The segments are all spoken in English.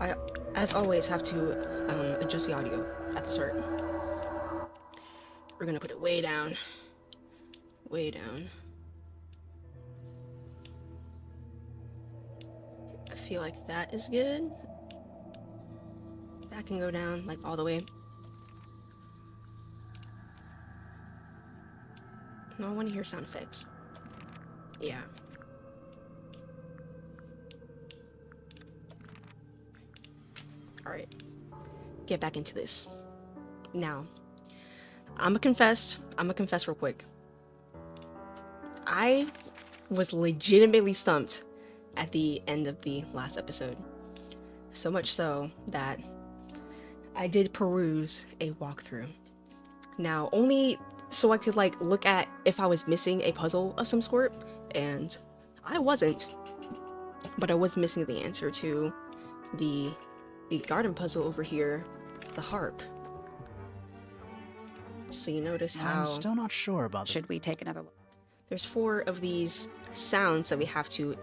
I, as always, have to adjust the audio at the start. We're gonna put it way down. Way down. I feel like that is good. That can go down, like, all the way. No, I want to hear sound effects. Yeah. Alright. Get back into this. Now, I'ma confess real quick. I was legitimately stumped at the end of the last episode. So much so that I did peruse a walkthrough. Now, only so I could like look at if I was missing a puzzle of some sort, and I wasn't. But I was missing the answer to the garden puzzle over here, the harp. So you notice how I'm still not sure about this. Should we take another look? there's 4 of these sounds that we have to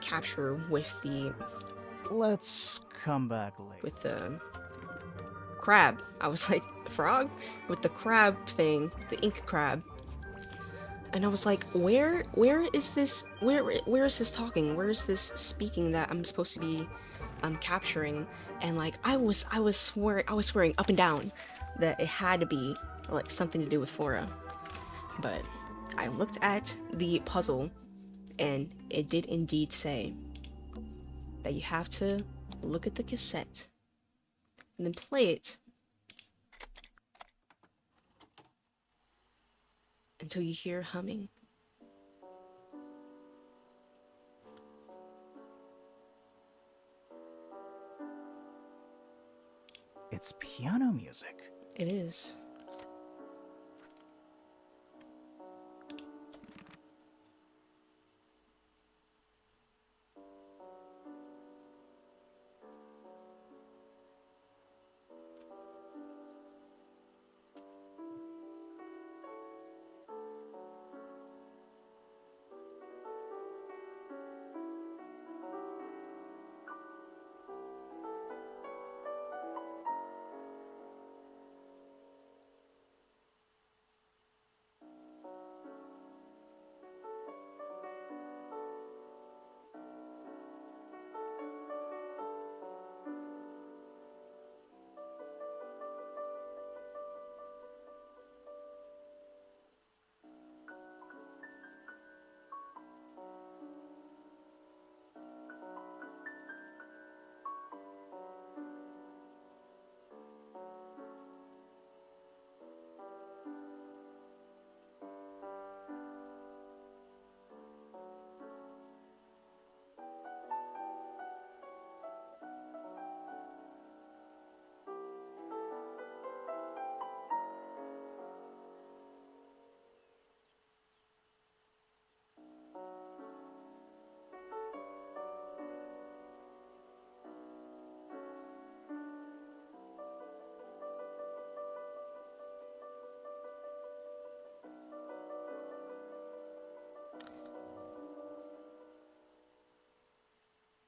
capture with the Let's come back later. crab. I was like, frog? With the crab thing, the ink crab. And I was like, where is this, where is this talking? Where is this speaking that I'm supposed to be capturing? And like, I was swearing up and down that it had to be like something to do with Flora. But I looked at the puzzle and it did indeed say that you have to look at the cassette and then play it until you hear humming. It's piano music. It is.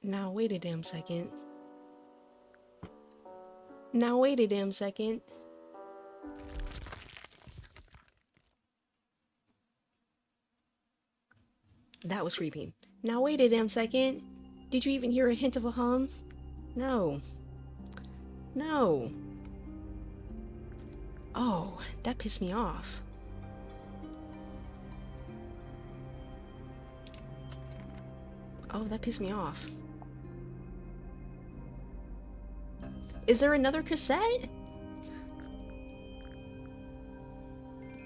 Now wait a damn second. Now wait a damn second. That was creepy. Now wait a damn second. Did you even hear a hint of a hum? No. No. Oh, that pissed me off. Oh, that pissed me off. Is there another cassette?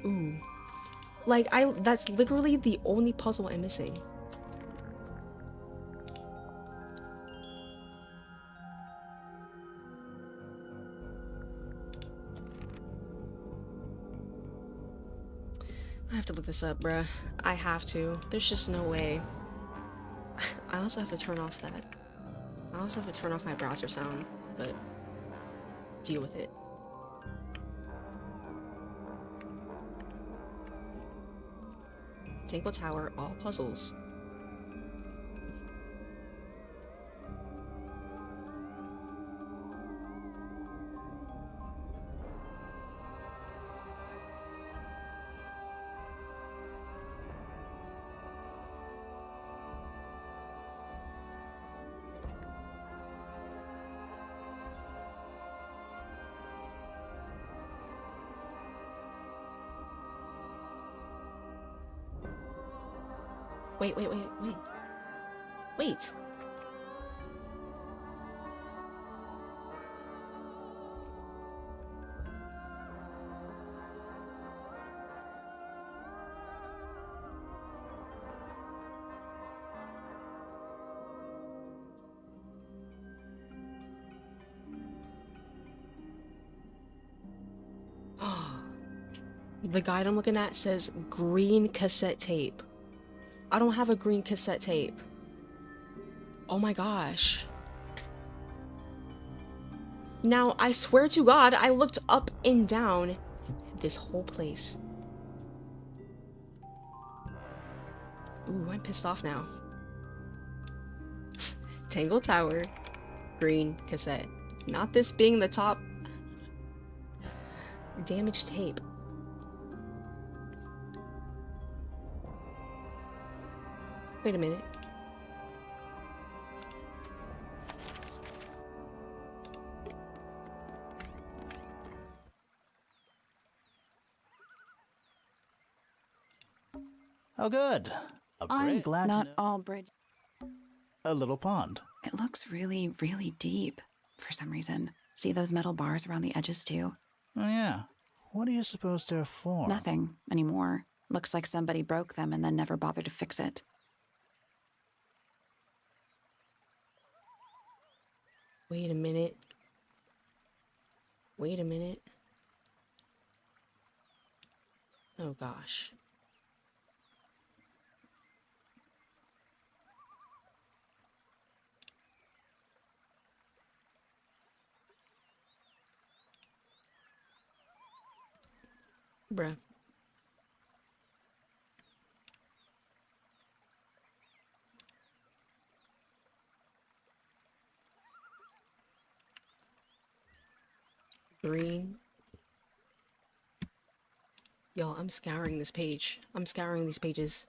Ooh. Like, that's literally the only puzzle I'm missing. I have to look this up, bruh. I have to. There's just no way. I also have to turn off that. I also have to turn off my browser sound, but deal with it. Tangle Tower, all puzzles. Wait. Wait. The guide I'm looking at says green cassette tape. I don't have a green cassette tape. Oh my gosh. Now, I swear to God, I looked up and down this whole place. Ooh, I'm pissed off now. Tangle Tower, green cassette. Not this being the top. Damaged tape. Wait a minute. Oh, good. I'm glad Not to know. all bridge. A little pond. It looks really, really deep for some reason. See those metal bars around the edges too? Oh, yeah. What are you supposed to for? Nothing anymore. Looks like somebody broke them and then never bothered to fix it. Wait a minute. Wait a minute. Oh gosh. Bruh. Green. Y'all, I'm scouring this page. I'm scouring these pages.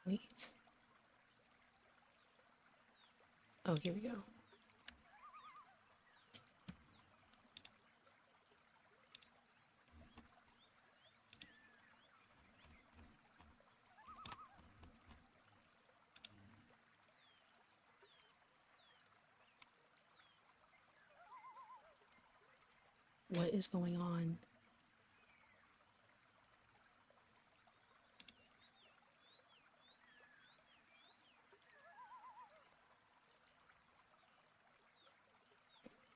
Wait. Oh, here we go. What is going on?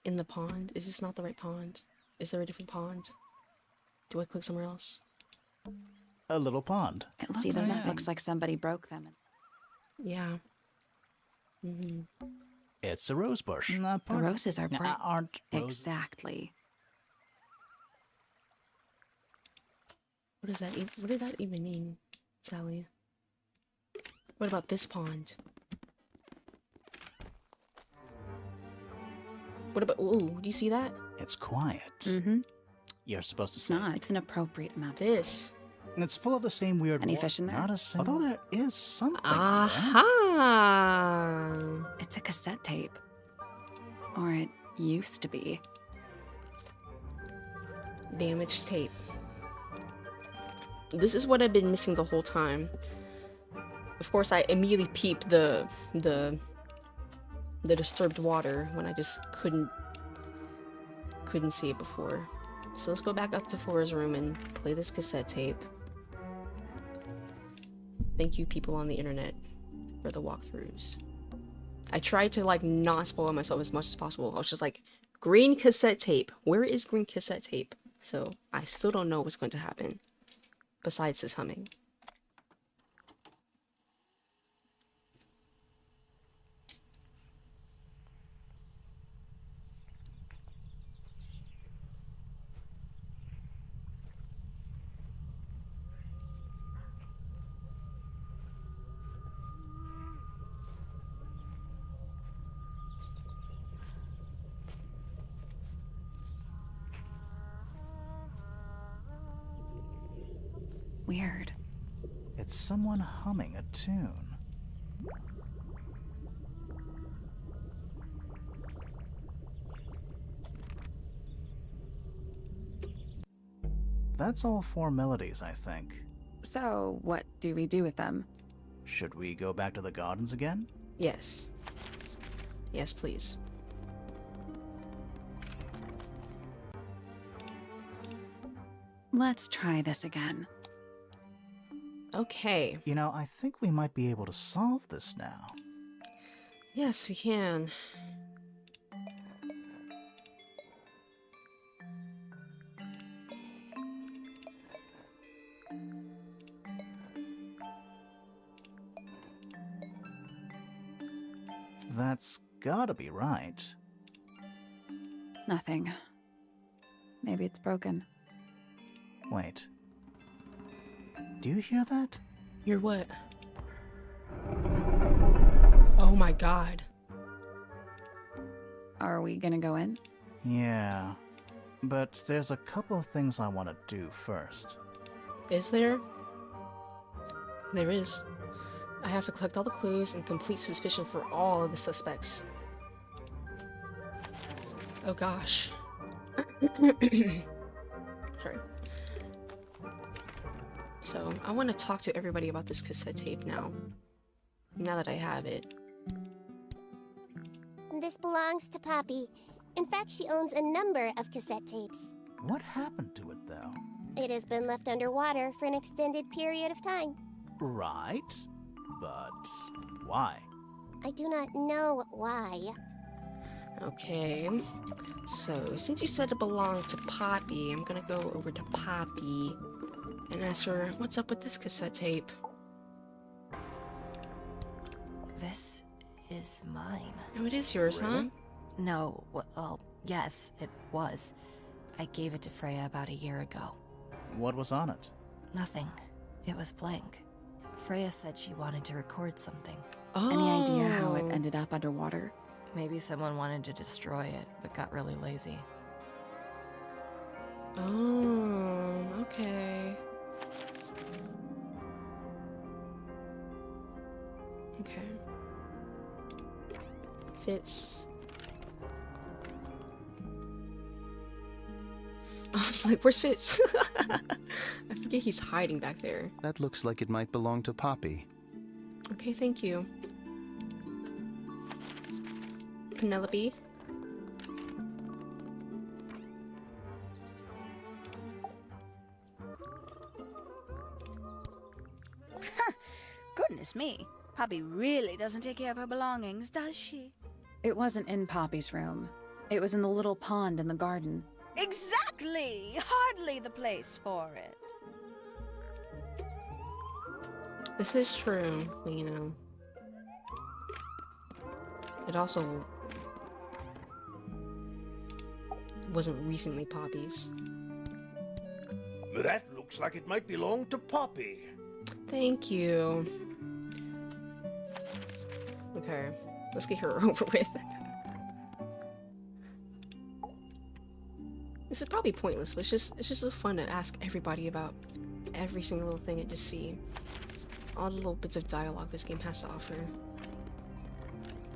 In the pond? Is this not the right pond? Is there a different pond? Do I click somewhere else? A little pond. See, those looks like somebody broke them. Yeah. Mm-hmm. It's a rose bush. The roses are bright. Aren't roses. Exactly. What does that what did that even mean, Sally? What about this pond? What about, ooh, do you see that? It's quiet. Mm-hmm. You're supposed to It's say not. It's an appropriate amount. This. And it's full of the same weird. Any fish in there? Not a single. Although there is something. Aha! It's a cassette tape. Or it used to be. Damaged tape. This is what I've been missing the whole time. Of course, I immediately peeped the disturbed water when I just couldn't see it before. So let's go back up to Flora's room and play this cassette tape. Thank you, people on the internet, for the walkthroughs. I tried to like not spoil myself as much as possible. I was just like, green cassette tape. Where is green cassette tape? So I still don't know what's going to happen besides this humming. Weird. It's someone humming a tune. that's all formalities, I think. So, what do we do with them? Should we go back to the gardens again? Yes. Yes, please. Let's try this again. Okay. You know, I think we might be able to solve this now. Yes, we can. That's gotta be right. Nothing. Maybe it's broken. Wait. Do you hear that? You're what? Oh my god. Are we gonna go in? Yeah. But there's a couple of things I want to do first. Is there? There is. I have to collect all the clues and complete suspicion for all of the suspects. Oh gosh. Sorry. So, I want to talk to everybody about this cassette tape now. Now that I have it. This belongs to Poppy. In fact, she owns a number of cassette tapes. What happened to it, though? It has been left underwater for an extended period of time. Right. But why? I do not know why. Okay. So, since you said it belonged to Poppy, I'm gonna go over to Poppy and ask her what's up with this cassette tape. This is mine. Oh, it is yours, huh? No, well, yes, it was. I gave it to Freya about a year ago. What was on it? Nothing. It was blank. Freya said she wanted to record something. Oh. Any idea how it ended up underwater? Maybe someone wanted to destroy it, but got really lazy. Oh, okay. Okay. Fitz. I was like, where's Fitz? I forget he's hiding back there. That looks like it might belong to Poppy. Okay, thank you. Penelope. Goodness me. Poppy really doesn't take care of her belongings, does she? It wasn't in Poppy's room. It was in the little pond in the garden. Exactly! Hardly the place for it. This is true, you know. It also wasn't recently Poppy's. That looks like it might belong to Poppy. Thank you. Okay, let's get her over with. This is probably pointless, but it's just fun to ask everybody about every single little thing and just see all the little bits of dialogue this game has to offer.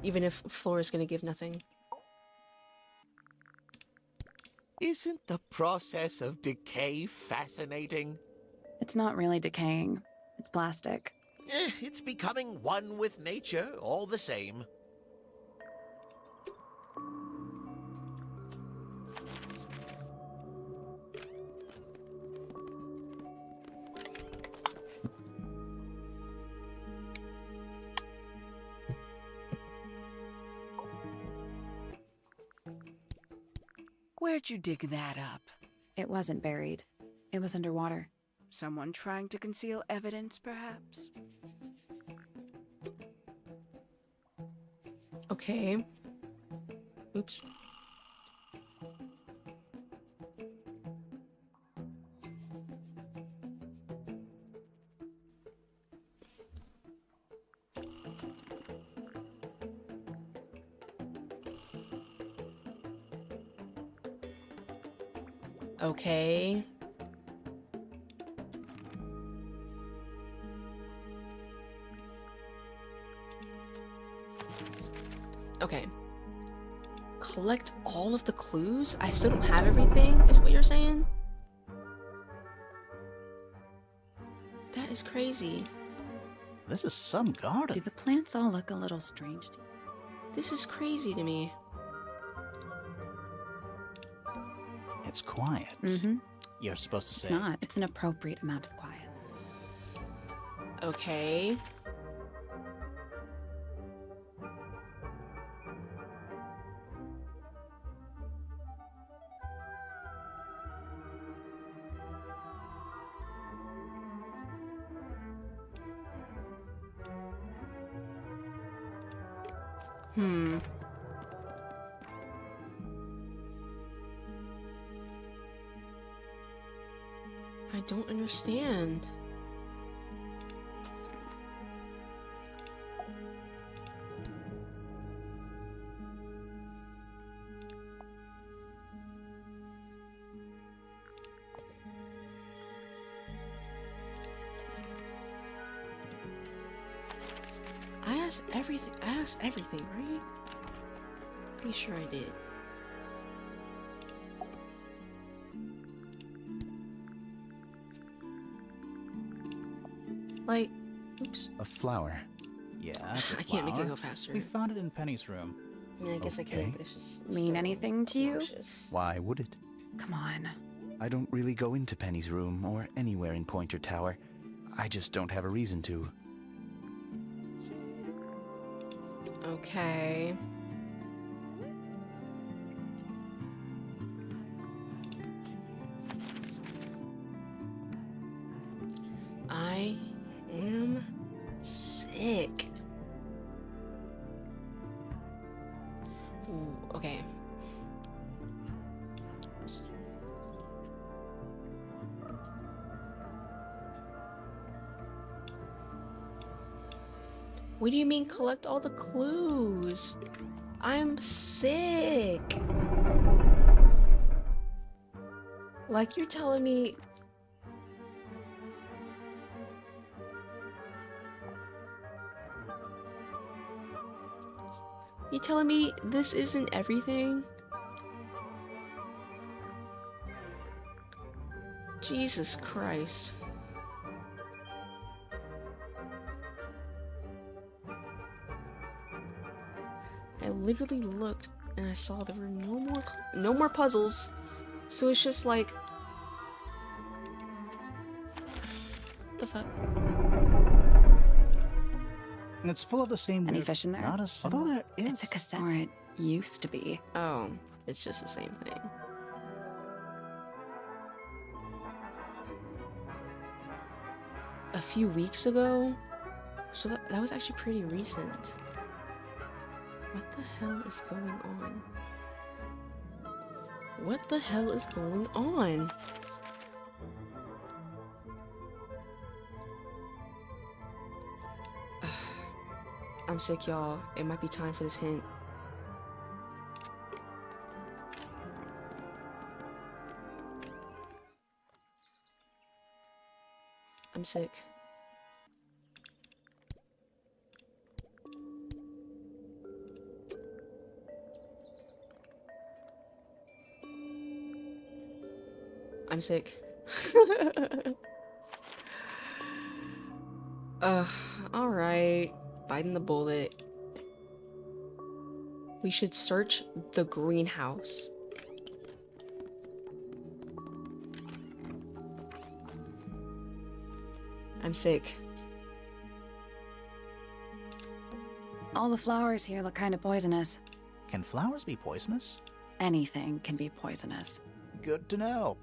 Even if Flora's gonna give nothing. Isn't the process of decay fascinating? It's not really decaying. It's plastic. It's becoming one with nature, all the same. Where'd you dig that up? It wasn't buried. It was underwater. Someone trying to conceal evidence, perhaps? Okay. Oops. Okay. Okay. Collect all of the clues? I still don't have everything, is what you're saying? is crazy. This is some Do garden. the plants all look a little strange to you? This is crazy to me. It's quiet. Mm-hmm. You're supposed to It's say. not. It's an appropriate amount of quiet. Okay. Hmm. I don't understand. I asked everything, right? Pretty sure I did. Like, oops. A flower. Yeah, it's a I can't make it flower. go faster. We found it in Penny's room. I mean, I guess I Okay. can, but it's just Mean so anything to you? nauseous. Why would it? Come on. I don't really go into Penny's room or anywhere in Pointer Tower. I just don't have a reason to. Okay. I am sick. Ooh, okay. What do you mean collect all the clues? I'm sick. Like you're telling me this isn't everything? Jesus Christ. I literally looked and I saw there were no more puzzles. So it's just like the fuck? And it's full of the same. Any weird- fish in there? Not a single. Although there is. It's a cassette. Or it used to be. Oh, it's just the same thing. A few weeks ago? So that was actually pretty recent. What the hell is going on? What the hell is going on? I'm sick, y'all. It might be time for this hint. I'm sick. I'm sick. Alright. Biting the bullet. We should search the greenhouse. I'm sick. All the flowers here look kind of poisonous. Can flowers be poisonous? Anything can be poisonous. Good to know.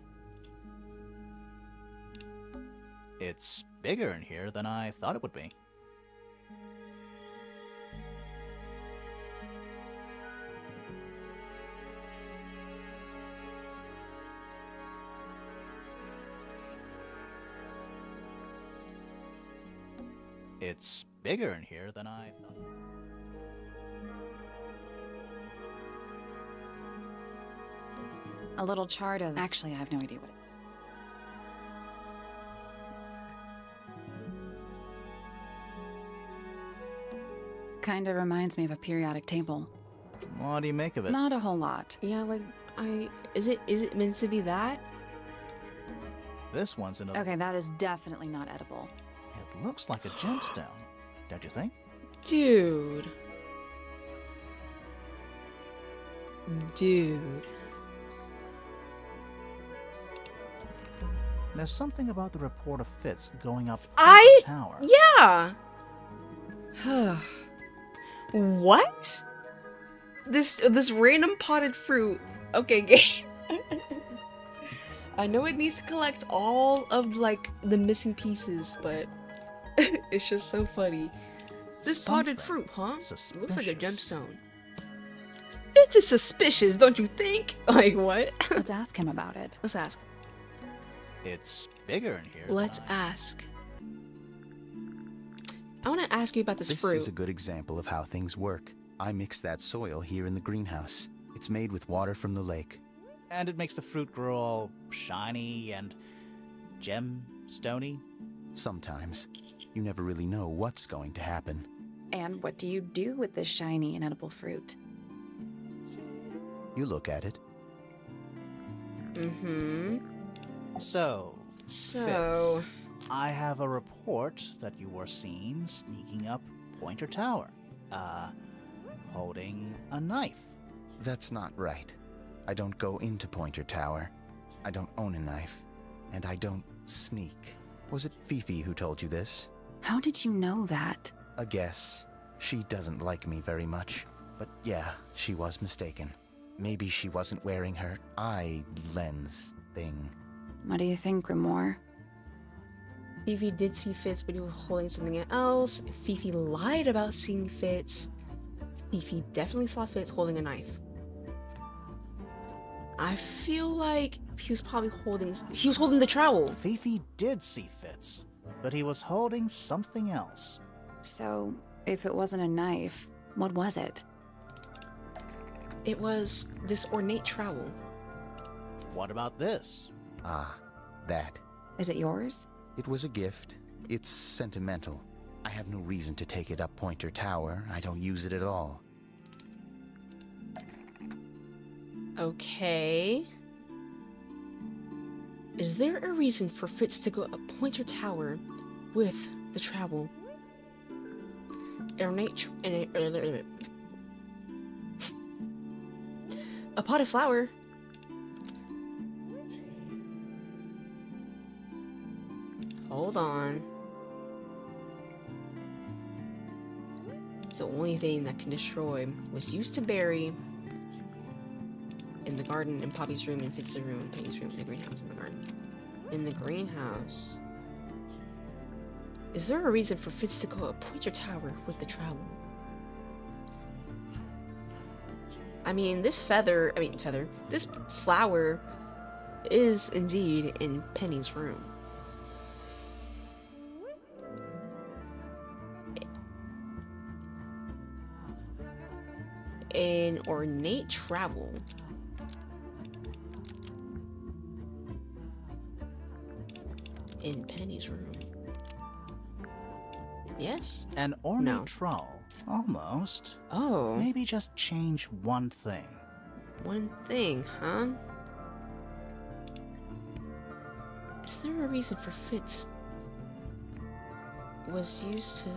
It's bigger in here than I thought it would be. It's bigger in here than I thought. A little chart of... Actually, I have no idea what it... Kinda reminds me of a periodic table. What do you make of it? Not a whole lot. Yeah, like, is it meant to be that? This one's in a... Okay, that is definitely not edible. It looks like a gemstone, don't you think? Dude. Dude. There's something about the report of Fitz going up I- the tower. Yeah. What? This random potted fruit. Okay, game. I know it needs to collect all of like the missing pieces, but it's just so funny. This potted fruit, huh? Looks like a gemstone. It's a suspicious, don't you think? Like what? Let's ask him about it. Let's ask. It's bigger in here. Let's ask. I want to ask you about this This fruit. is a good example of how things work. I mix that soil here in the greenhouse. It's made with water from the lake. And it makes the fruit grow all shiny and gemstony. Sometimes. You never really know what's going to happen. And what do you do with this shiny and edible fruit? You look at it. Mm-hmm. So, So, Fitz, I have a report that you were seen sneaking up Pointer Tower, holding a knife. That's not right. I don't go into Pointer Tower. I don't own a knife. And I don't sneak. Was it Fifi who told you this? How did you know that? A guess. She doesn't like me very much. But yeah, she was mistaken. Maybe she wasn't wearing her eye lens thing. What do you think, Grimoire? Fifi did see Fitz, but he was holding something else. Fifi lied about seeing Fitz. Fifi definitely saw Fitz holding a knife. I feel like he was probably holding... He was holding the trowel. Fifi did see Fitz, but he was holding something else. So, if it wasn't a knife, what was it? It was this ornate trowel. What about this? Ah, that. Is it yours? It was a gift. It's sentimental. I have no reason to take it up Pointer Tower. I don't use it at all. Okay. Is there a reason for Fitz to go up Pointer Tower with the trowel? Ornate a potted flower. Hold on. It's the only thing that can destroy. Was used to bury in the garden, in Poppy's room, in Fitz's room, in Penny's room, in the greenhouse, in the garden. In the greenhouse. Is there a reason for Fitz to go up Pointer Tower with the trowel? I mean, this flower is indeed in Penny's room. An ornate trowel. In Penny's room. Yes? An ornate No. trowel. Almost. Oh. Maybe just change one thing. One thing, huh? Is there a reason for Fitz was used to...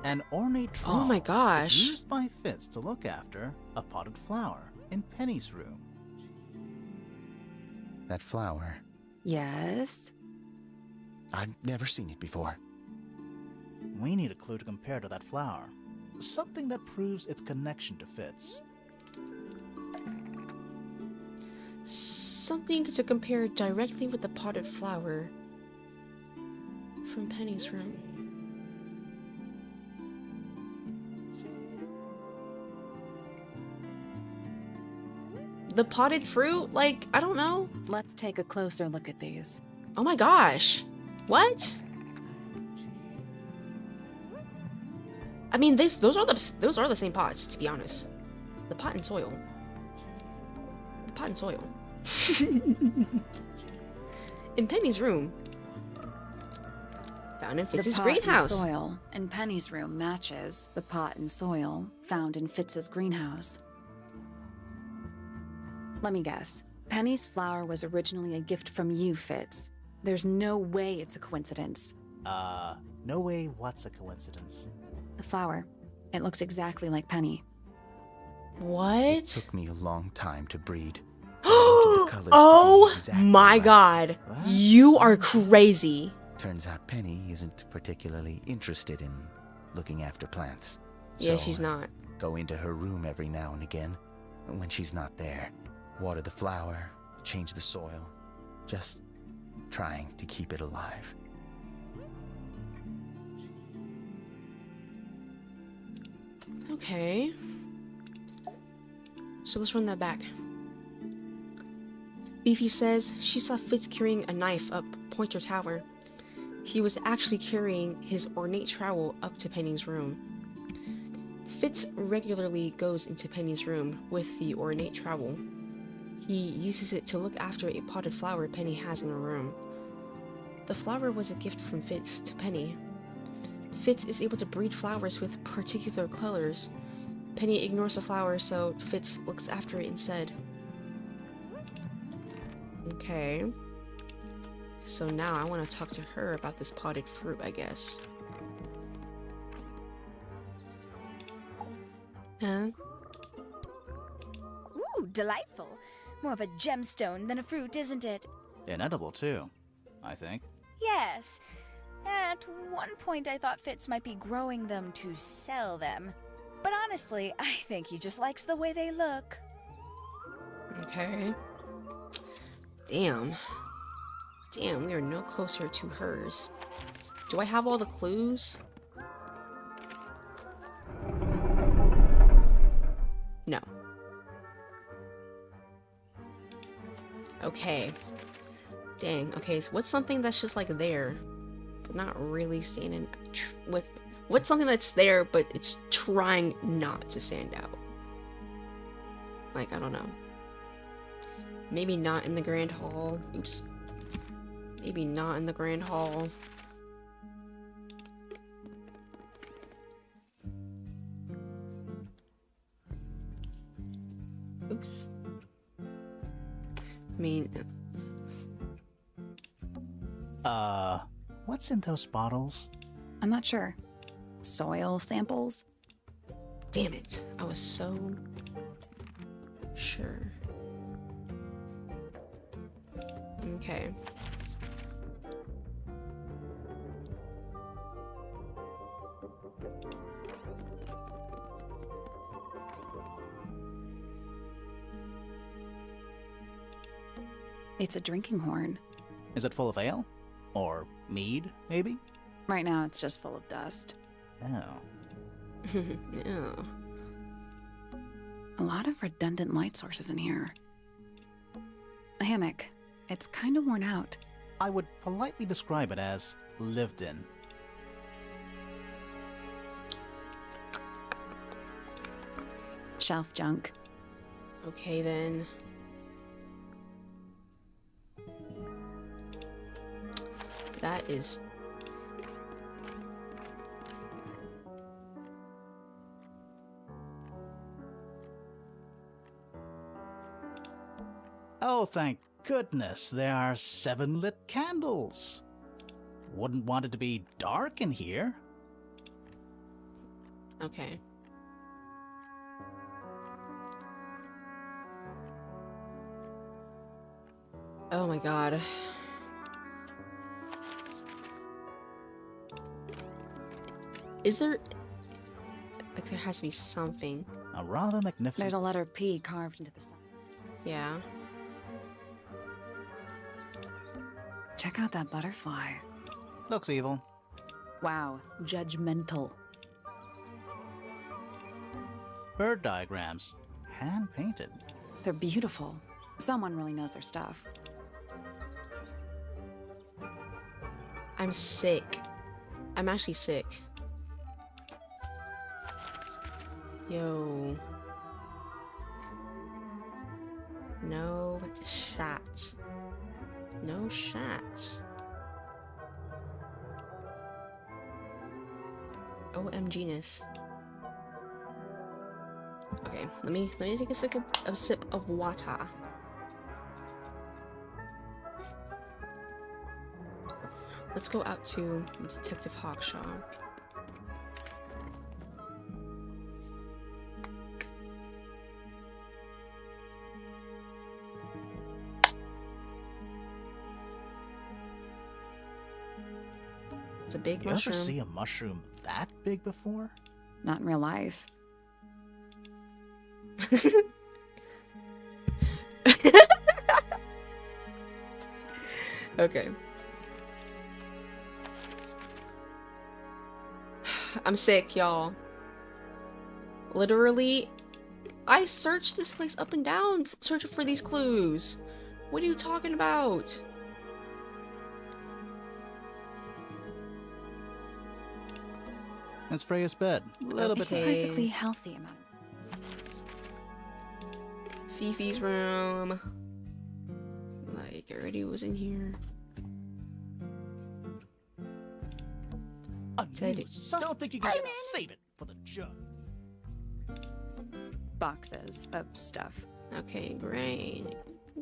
An ornate trowel Oh my gosh. is used by Fitz to look after a potted flower in Penny's room. That flower. Yes. I've never seen it before. We need a clue to compare to that flower. Something that proves its connection to Fitz. Something to compare directly with the potted flower from Penny's room. The potted fruit? Like, I don't know. Let's take a closer look at these. Oh my gosh. What? I mean, those are the same pots, to be honest. The pot and soil. The pot and soil. In Penny's room. Found in Fitz's the pot greenhouse. and soil in Penny's room matches the pot and soil found in Fitz's greenhouse. Let me guess. Penny's flower was originally a gift from you, Fitz. There's no way it's a coincidence. No way what's a coincidence. The flower. It looks exactly like Penny. What? Took me a long time to breed. I wanted the colors to be Oh exactly my right. god. You are crazy. Turns out Penny isn't particularly interested in looking after plants. Yeah, So, she's not. Go into her room every now and again, when she's not there. Water the flower, change the soil. Just trying to keep it alive. Okay. So let's run that back. Beefy says she saw Fitz carrying a knife up Pointer Tower. He was actually carrying his ornate trowel up to Penny's room. Fitz regularly goes into Penny's room with the ornate trowel. He uses it to look after a potted flower Penny has in her room. The flower was a gift from Fitz to Penny. Fitz is able to breed flowers with particular colors. Penny ignores the flower, so Fitz looks after it instead. Okay. So now I want to talk to her about this potted fruit, I guess. Huh? Ooh, delightful. More of a gemstone than a fruit, isn't it? Inedible, too, I think. Yes. At one point I thought Fitz might be growing them to sell them. But honestly, I think he just likes the way they look. Okay. Damn. Damn, we are no closer to hers. Do I have all the clues? No. Okay. Dang. Okay, so what's something that's just like there, but not really standing with... What's something that's there, but it's trying not to stand out? Like, I don't know. Maybe not in the Grand Hall. Oops. Maybe not in the Grand Hall. Oops. I mean... What's in those bottles? I'm not sure. Soil samples? Damn it. I was so... sure. Okay. It's a drinking horn. Is it full of ale? Or mead, maybe? Right now, it's just full of dust. Oh. Yeah. A lot of redundant light sources in here. A hammock. It's kind of worn out. I would politely describe it as lived in. Shelf junk. Okay, then. That is... Oh, thank goodness, there are 7 lit candles. Wouldn't want it to be dark in here. Okay. Oh my god. Is there... Like, there has to be something. A rather magnificent... There's a letter P carved into the side. Yeah. Check out that butterfly. Looks evil. Wow, judgmental. Bird diagrams. Hand-painted. They're beautiful. Someone really knows their stuff. I'm sick. I'm actually sick. Yo. No shots. No shots. OMGness. Okay, let me take a sip of water. Let's go out to Detective Hawkshaw. It's a big You mushroom. ever see a mushroom that big before? Not in real life. Okay. I'm sick, y'all. Literally, I searched this place up and down, searching for these clues. What are you talking about? It's Freya's bed. A little It's bit. a perfectly healthy amount. Fifi's room. Like, I already was in here. Teddy. Don't think you can save it for the judge. Boxes of stuff. Okay, great.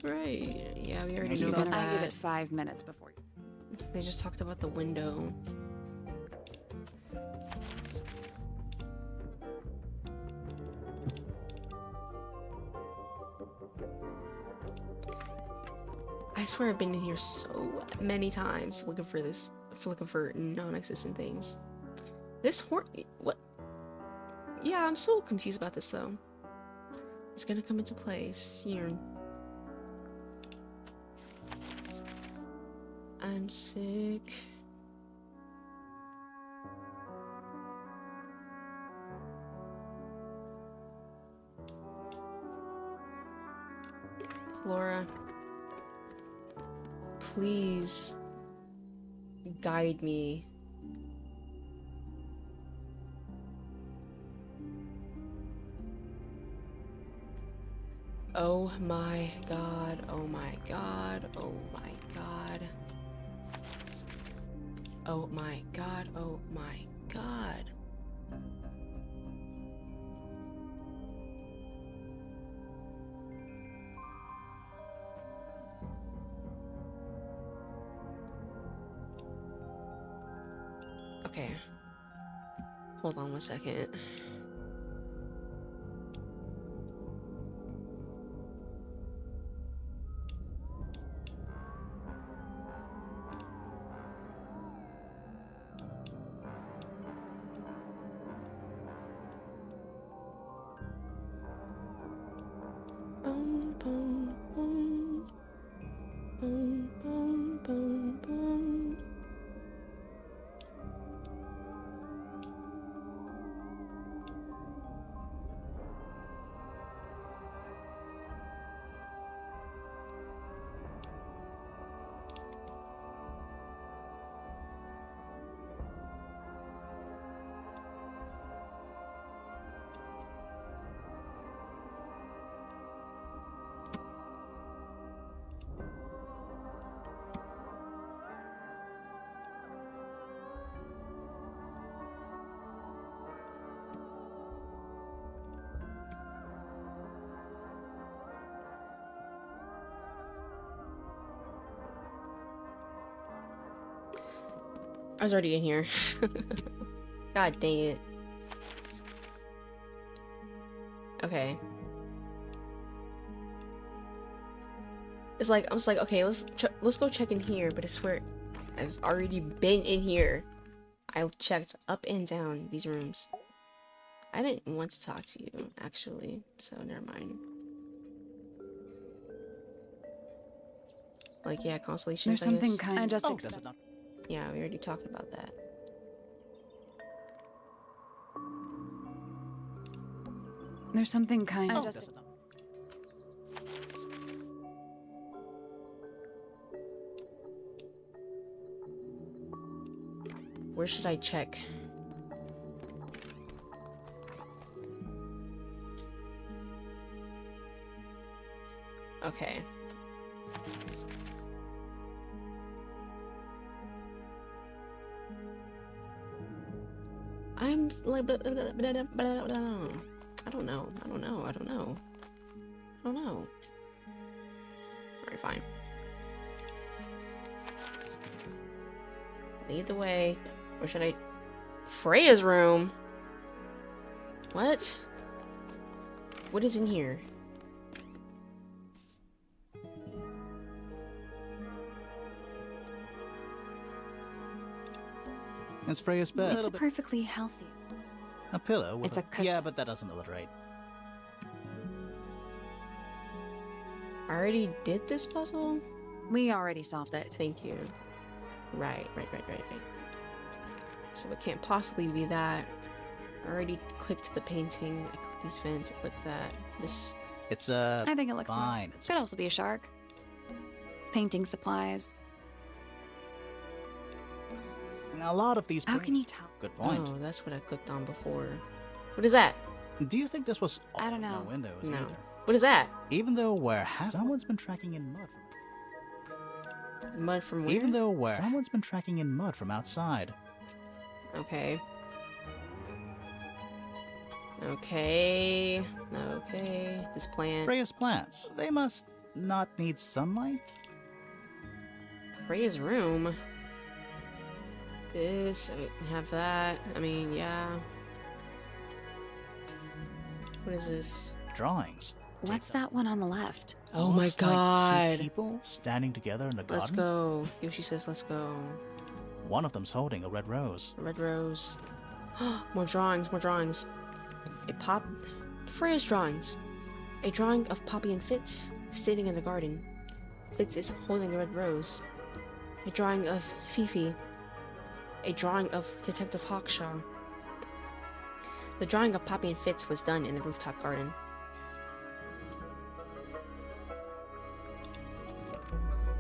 Great. Yeah, we already Nice know stuff. about I give that. it 5 minutes before you. They just talked about the window. I swear I've been in here so many times looking for this, looking for non-existent things. This what? Yeah, I'm so confused about this though. It's gonna come into play soon. I'm sick. Laura, please guide me. Oh my god, oh my god, oh my god. Oh my god, oh my god. Okay. Hold on 1 second. Boom, boom, boom. Boom, boom, boom, boom. I was already in here. God dang it. Okay. It's like I was like, okay, let's go check in here, but I swear I've already been in here. I checked up and down these rooms. I didn't want to talk to you, actually, so never mind. Like, yeah, constellations. There's something I guess. kind of Does it not? Yeah, we already talked about that. There's something kind of Does it not? Where should I check? Okay. I'm like, I don't know. I don't know. Alright, fine. Lead the way. Or should I... Freya's room? What? What is in here? It's Freya's bed. It's a perfectly healthy. A pillow with It's a cushion. Yeah, but that doesn't alliterate. I already did this puzzle? We already solved it. Thank you. Right. So it can't possibly be that. I already clicked the painting, I clicked these vents, I clicked that. This... It's I think it looks fine. Could also be a shark. Painting supplies. A lot of these... How can you tell? Good point. Oh, that's what I clicked on before. What is that? Do you think this was... I don't know. No windows No. either. What is that? Even though we're someone's been tracking in mud. Mud from where? Even though we're someone's been tracking in mud from outside. Okay. Okay. This plant. Freya's plants. They must not need sunlight. Freya's room. This. I have that. I mean, yeah. What is this? Drawings. What's that one on the left? Oh my Looks god. Like two people standing together in a garden. Let's go. Yoshi says let's go. One of them's holding a red rose. A red rose. More drawings. Freya's drawings. A drawing of Poppy and Fitz standing in the garden. Fitz is holding a red rose. A drawing of Fifi. A drawing of Detective Hawkshaw. The drawing of Poppy and Fitz was done in the rooftop garden.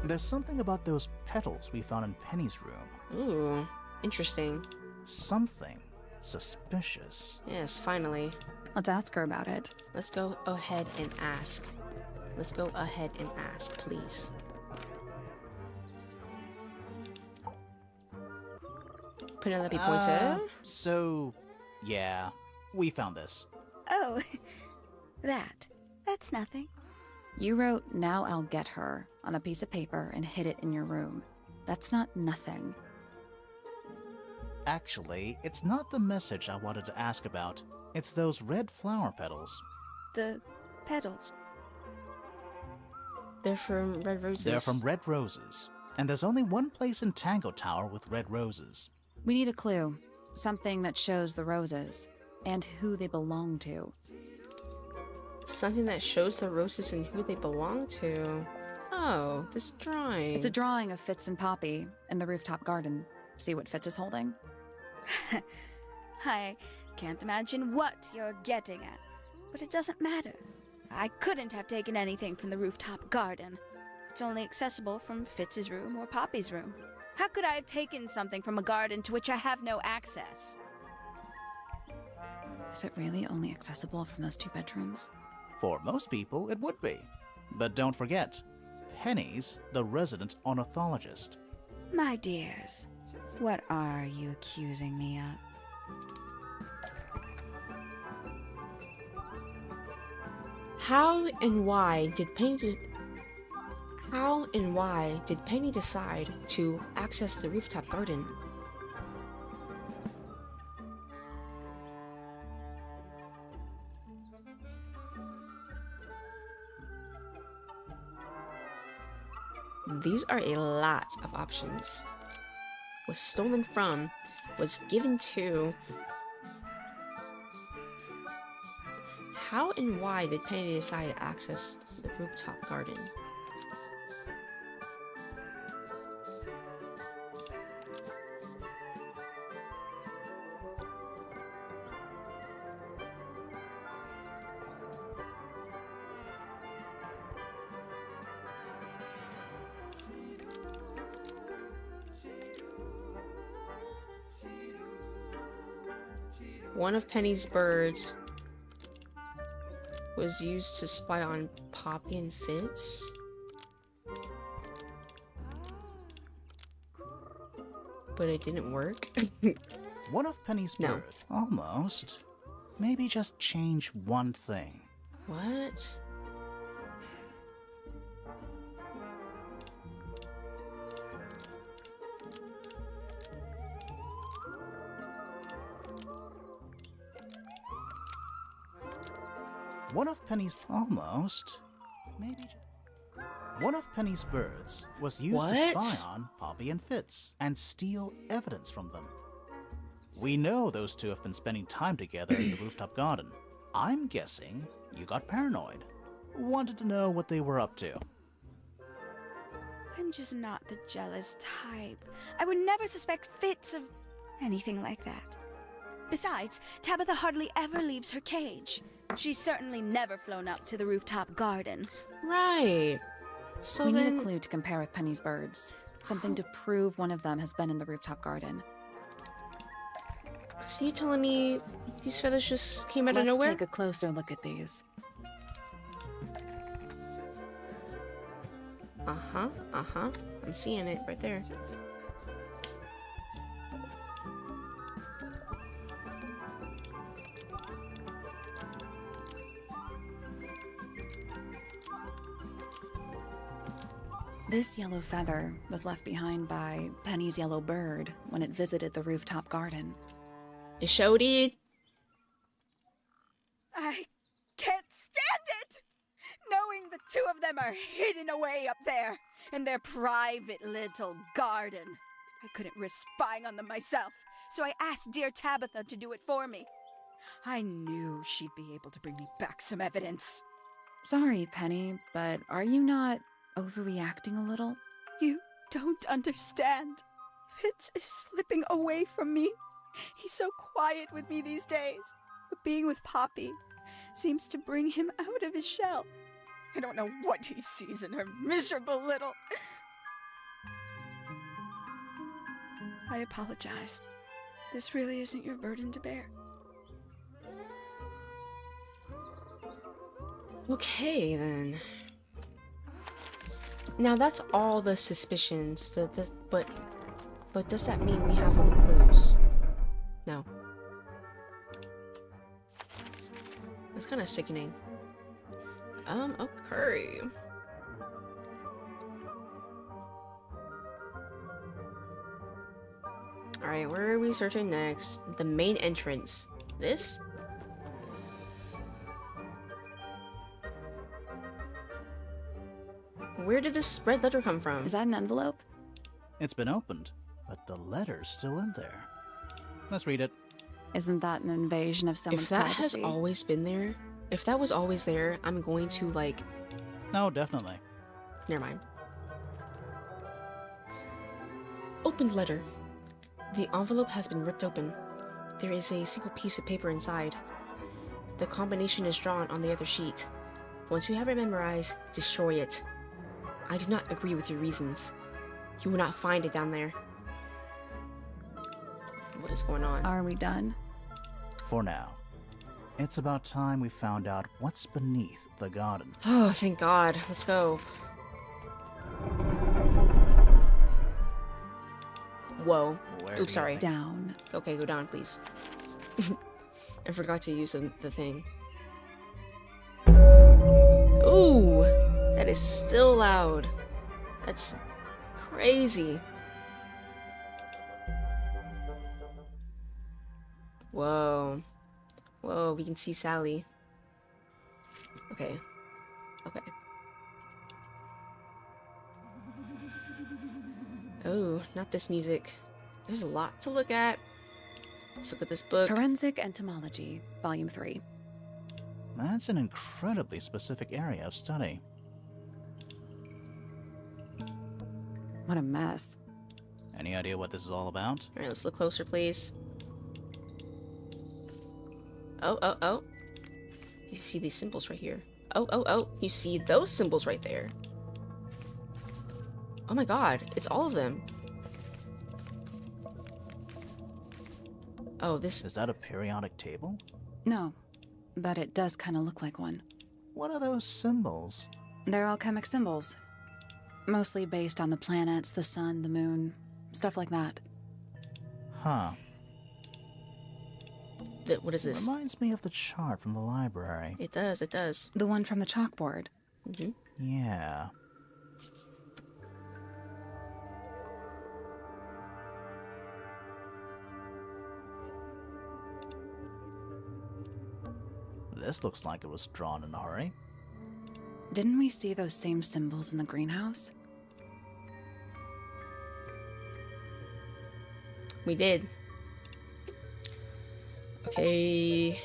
There's something about those petals we found in Penny's room. Ooh, interesting. Something suspicious. Yes, finally. Let's ask her about it. Let's go ahead and ask. Please. Penelope Pointer? So, yeah, we found this. Oh, that's nothing. You wrote, "Now I'll get her," on a piece of paper and hid it in your room. That's not nothing. Actually, it's not the message I wanted to ask about. It's those red flower petals. The petals. They're from Red Roses. They're from red roses. And there's only one place in Tangle Tower with red roses. We need a clue. Something that shows the roses. And who they belong to. Something that shows the roses and who they belong to. Oh, this drawing. It's a drawing of Fitz and Poppy in the rooftop garden. See what Fitz is holding? I can't imagine what you're getting at, but it doesn't matter. I couldn't have taken anything from the rooftop garden. It's only accessible from Fitz's room or Poppy's room. How could I have taken something from a garden to which I have no access? Is it really only accessible from those two bedrooms? For most people, it would be. But don't forget, Penny's the resident ornithologist. My dears, what are you accusing me of? How and why did Penny decide to access the rooftop garden? These are a lot of options. Was stolen from, was given to. How and why did Penny decide to access the rooftop garden? One of Penny's birds was used to spy on Poppy and Fitz. But it didn't work. One of Penny's No. birth. Almost. Maybe just change one thing. What? One of Penny's almost, maybe. One of Penny's birds was used to What? spy on Poppy and Fitz and steal evidence from them. We know those two have been spending time together in the rooftop garden. I'm guessing you got paranoid. Wanted to know what they were up to. I'm just not the jealous type. I would never suspect Fitz of anything like that. Besides, Tabitha hardly ever leaves her cage. She's certainly never flown up to the rooftop garden. Right. So We then, need a clue to compare with Penny's birds. Something to prove one of them has been in the rooftop garden. so you telling me these feathers just came out of Let's nowhere? take a closer look at these. Uh-huh. I'm seeing it right there. This yellow feather was left behind by Penny's yellow bird when it visited the rooftop garden. It showed it. I can't stand it! Knowing the two of them are hidden away up there in their private little garden. I couldn't risk spying on them myself, so I asked dear Tabitha to do it for me. I knew she'd be able to bring me back some evidence. Sorry, Penny, but are you not overreacting a little? You don't understand. Fitz is slipping away from me. He's so quiet with me these days, but being with Poppy seems to bring him out of his shell. I don't know what he sees in her miserable little... I apologize. This really isn't your burden to bear. Okay, then. Now that's all the suspicions. But does that mean we have all the clues? No. That's kind of sickening. Okay. Alright, where are we searching next? The main entrance. This? Where did this red letter come from? Is that an envelope? It's been opened, but the letter's still in there. Let's read it. Isn't that an invasion of someone's If that privacy? has always been there, if that was always there, I'm going to, like... No, definitely. Never mind. Opened letter. The envelope has been ripped open. There is a single piece of paper inside. The combination is drawn on the other sheet. Once you have it memorized, destroy it. I do not agree with your reasons. You will not find it down there. What is going on? Are we done? For now. It's about time we found out what's beneath the garden. Oh, thank God. Let's go. Whoa. Where do Oops, you sorry. think- Down. Okay, go down, please. I forgot to use the thing. Ooh! That is still loud. That's crazy. Whoa. Whoa, we can see Sally. Okay. Okay. Oh, not this music. There's a lot to look at. Let's look at this book. Forensic Entomology, Volume 3. That's an incredibly specific area of study. What a mess. Any idea what this is all about? Alright, let's look closer, please. Oh. You see these symbols right here. Oh. You see those symbols right there. Oh my God, it's all of them. Oh, this... Is that a periodic table? No, but it does kind of look like one. What are those symbols? They're alchemic symbols. Mostly based on the planets, the sun, the moon, stuff like that. Huh. What is this? Reminds me of the chart from the library. It does, it does. The one from the chalkboard. Mm-hmm. Yeah. This looks like it was drawn in a hurry. Didn't we see those same symbols in the greenhouse? We did. Okay.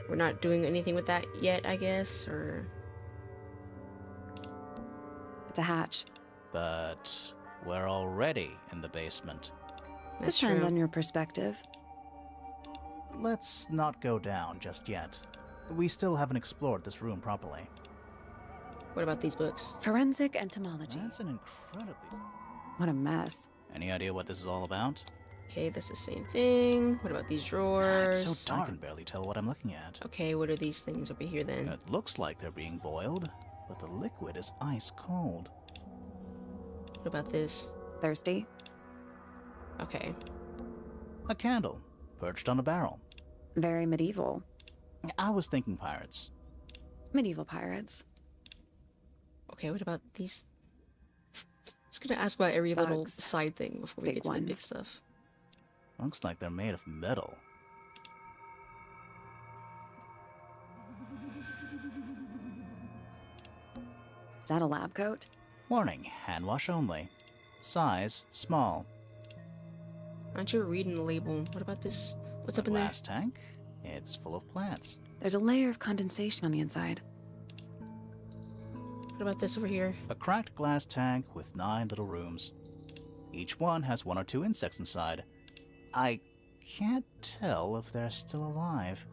We're not doing anything with that yet, I guess, or... It's a hatch. But we're already in the basement. That's Depends true. on your perspective. Let's not go down just yet. We still haven't explored this room properly. What about these books? Forensic entomology. That's an incredibly... What a mess. Any idea what this is all about? Okay, that's the same thing. What about these drawers? It's so dark. I can barely tell what I'm looking at. Okay, what are these things over here then? It looks like they're being boiled, but the liquid is ice cold. What about this? Thirsty? Okay. A candle, perched on a barrel. Very medieval. I was thinking pirates. Medieval pirates. Okay, what about these? I was gonna ask about every little Bugs. side thing before we Big get to the big ones. stuff. Looks like they're made of metal. Is that a lab coat? Warning, hand wash only. Size, small. Aren't you reading the label? What about this? What's A up in there? glass tank? It's full of plants. There's a layer of condensation on the inside. What about this over here? A cracked glass tank with 9 little rooms. Each one has 1 or 2 insects inside. I can't tell if they're still alive.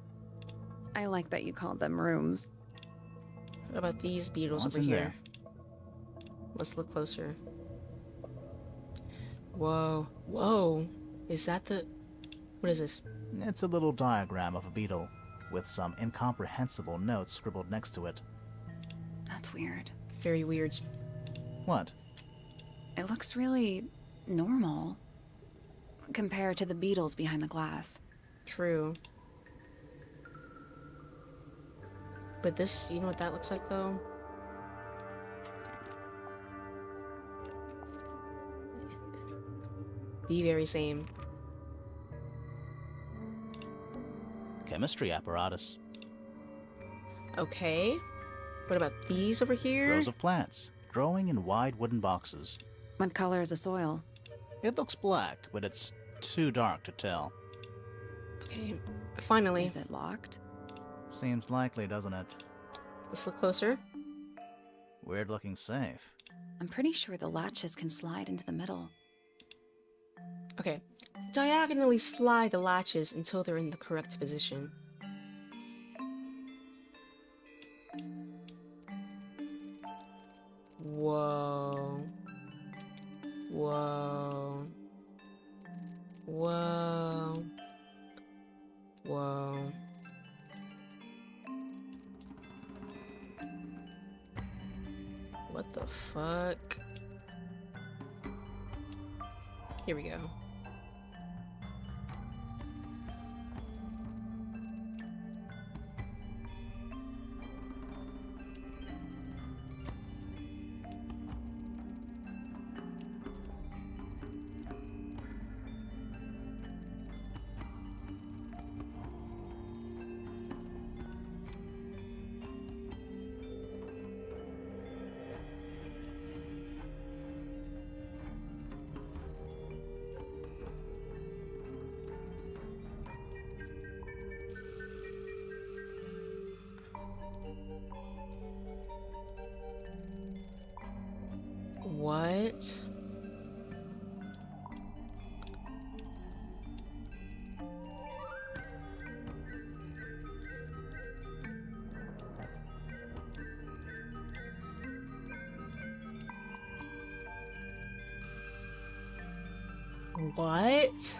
I like that you called them rooms. What about these beetles What's over in here? there? Let's look closer. Whoa. Whoa. Is that the... What is this? It's a little diagram of a beetle, with some incomprehensible notes scribbled next to it. That's weird. Very weird. What? It looks really normal compared to the beetles behind the glass. True. But this, you know what that looks like though? The very same. Chemistry apparatus. Okay. What about these over here? Rows of plants, growing in wide wooden boxes. What color is the soil? It looks black, but it's too dark to tell. Okay. Finally. Is it locked? Seems likely, doesn't it? Let's look closer. Weird looking safe. I'm pretty sure the latches can slide into the middle. Okay. Diagonally slide the latches until they're in the correct position. Whoa. Whoa. Whoa. Whoa. What the fuck? Here we go. What? What?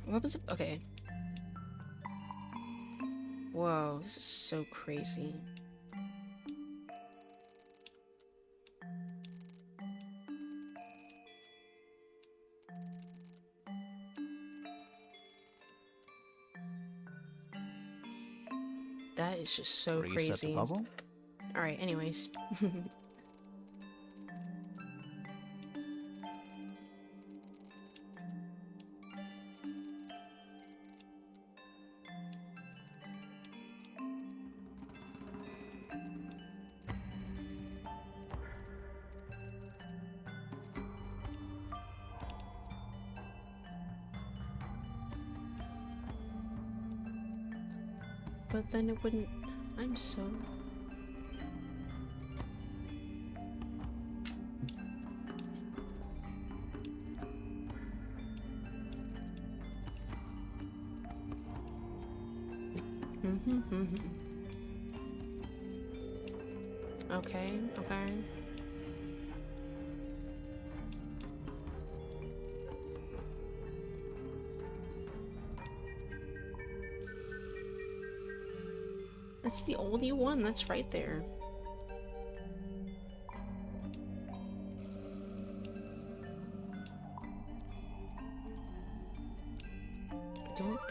What was it? Okay. Whoa, this is so crazy. That is just so Reset crazy. the puzzle? Alright, anyways. But then it wouldn't... I'm so... Okay, okay. That's the only one that's right there.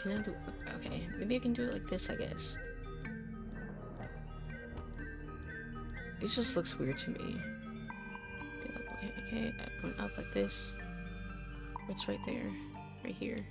Can I do... Okay, maybe I can do it like this, I guess. It just looks weird to me. Okay, going up like this. What's right there? Right here.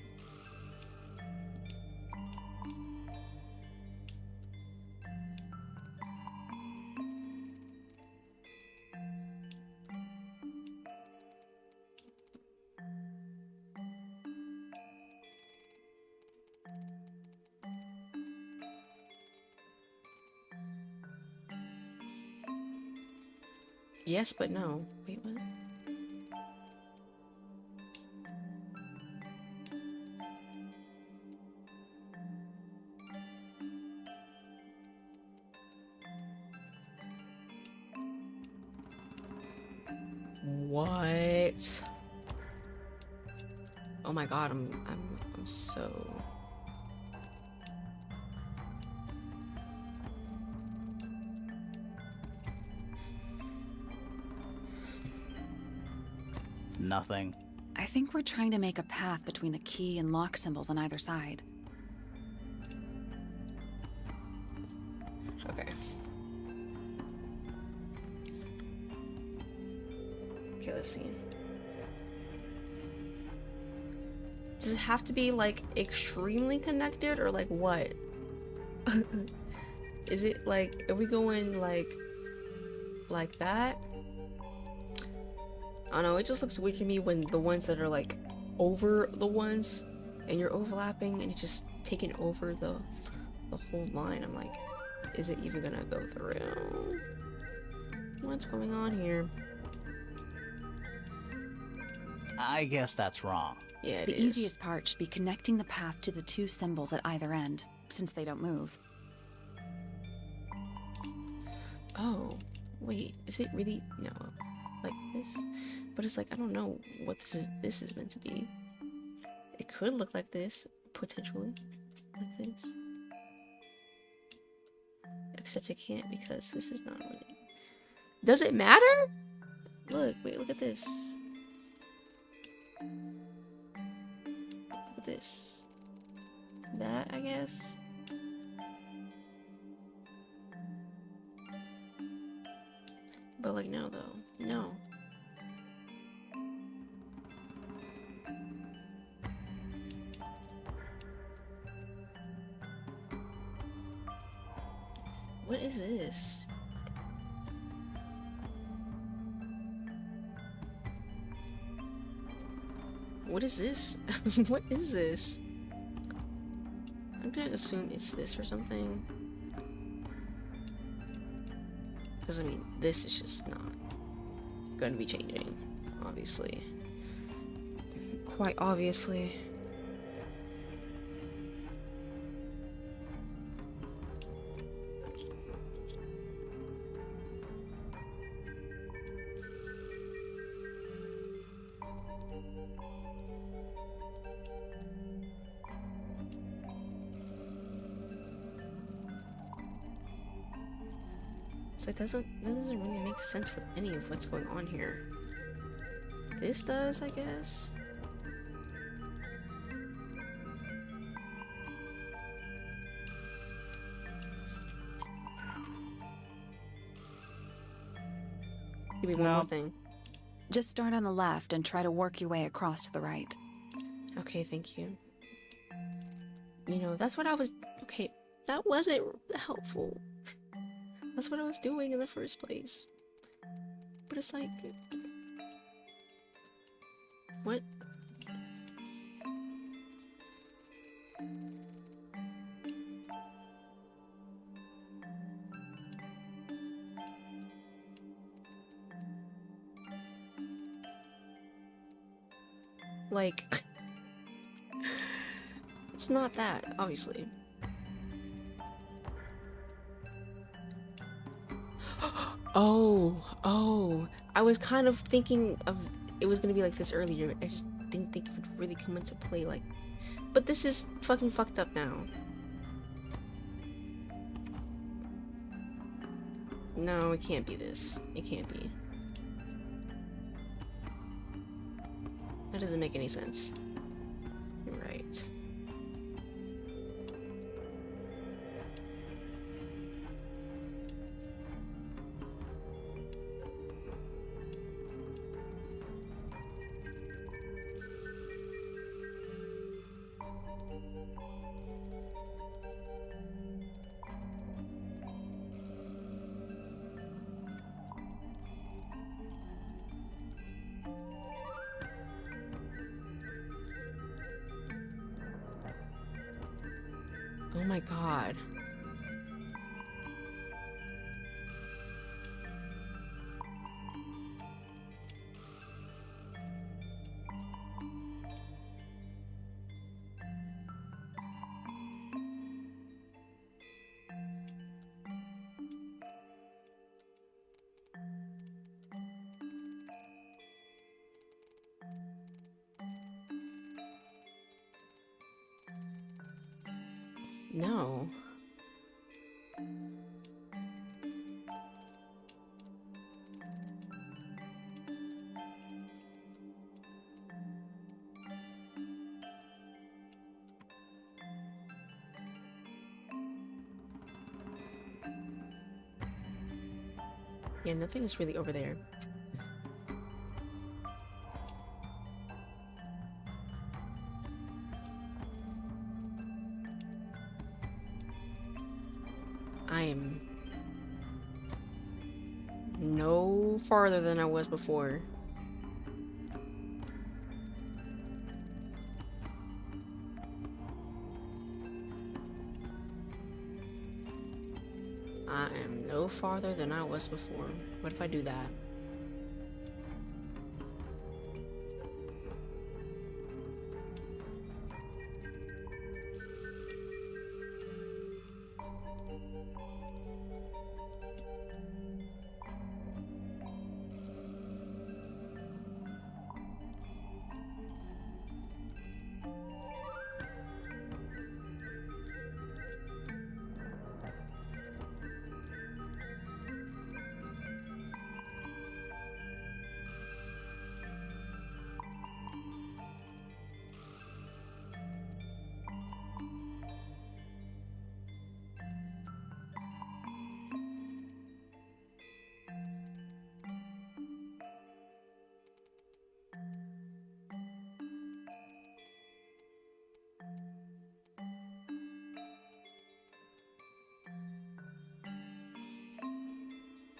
Yes, but no. Wait, what? What? Oh my god, I'm so... Nothing. I think we're trying to make a path between the key and lock symbols on either side. Okay. Okay, let's see. Does it have to be, like, extremely connected, or, like, what? Is it, like, are we going, like that? I don't know, it just looks weird to me when the ones that are, like, over the ones, and you're overlapping, and it's just taking over the whole line. I'm like, is it even gonna go through? What's going on here? I guess that's wrong. Yeah, The easiest part should be connecting the path to the two symbols at either end, since they don't move. Oh, wait, is it really? No, like this? But it's like, I don't know what this is meant to be. It could look like this, potentially. Like this. Except it can't, because this is not really... Does it matter? Look, wait, look at this. Look at this. That, I guess? But like, no, though. No. What is this? What is this? What is this? I'm gonna assume it's this or something. Because, I mean, this is just not going to be changing, obviously. Quite obviously. So that doesn't really make sense with any of what's going on here. This does, I guess. Give me one more thing. Just start on the left and try to work your way across to the right. Okay, thank you. You know, that's what I was... Okay, that wasn't helpful. That's what I was doing in the first place. But it's like... What? Like, it's not that, obviously. Oh, I was kind of thinking of it was gonna be like this earlier. I just didn't think it would really come into play like. But this is fucking fucked up now. No, it can't be this. It can't be. That doesn't make any sense. You're right. Oh my god. No. Yeah, nothing is really over there. I'm no farther than I was before. I am no farther than I was before. What if I do that?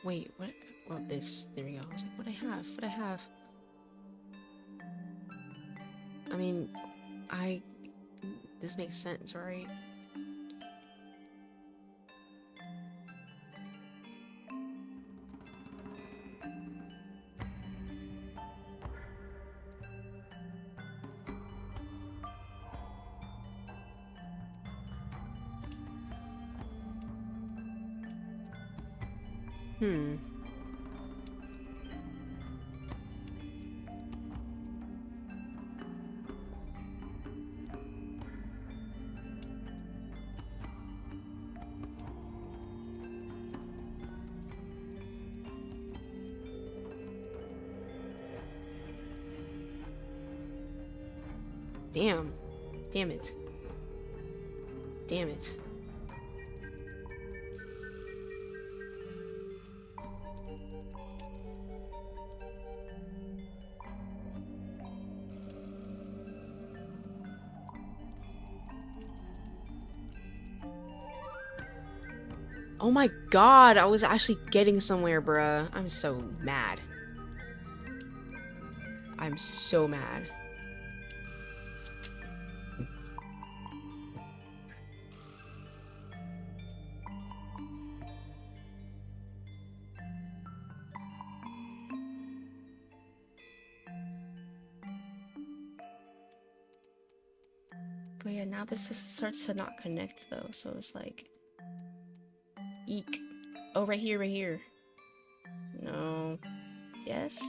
Wait, what? Well, this. There we go. I was like, what I have? What I have? I mean, this makes sense, right? Hmm. Damn. Damn it. Damn it. Oh my god, I was actually getting somewhere, bruh. I'm so mad. I'm so mad. Oh yeah, now this starts to not connect though, so it's like... Eek. Oh, right here, right here. No. Yes?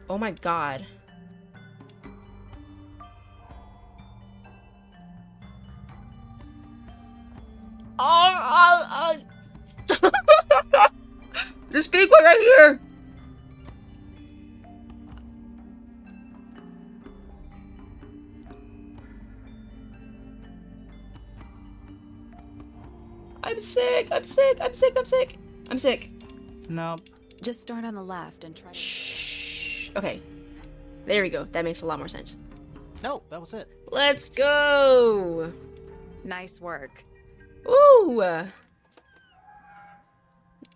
Oh my god. This big one right here! I'm sick, I'm sick, I'm sick, I'm sick. I'm sick. Nope. Just start on the left and try. Shh. Okay. There we go. That makes a lot more sense. No, that was it. Let's go! Nice work. Ooh!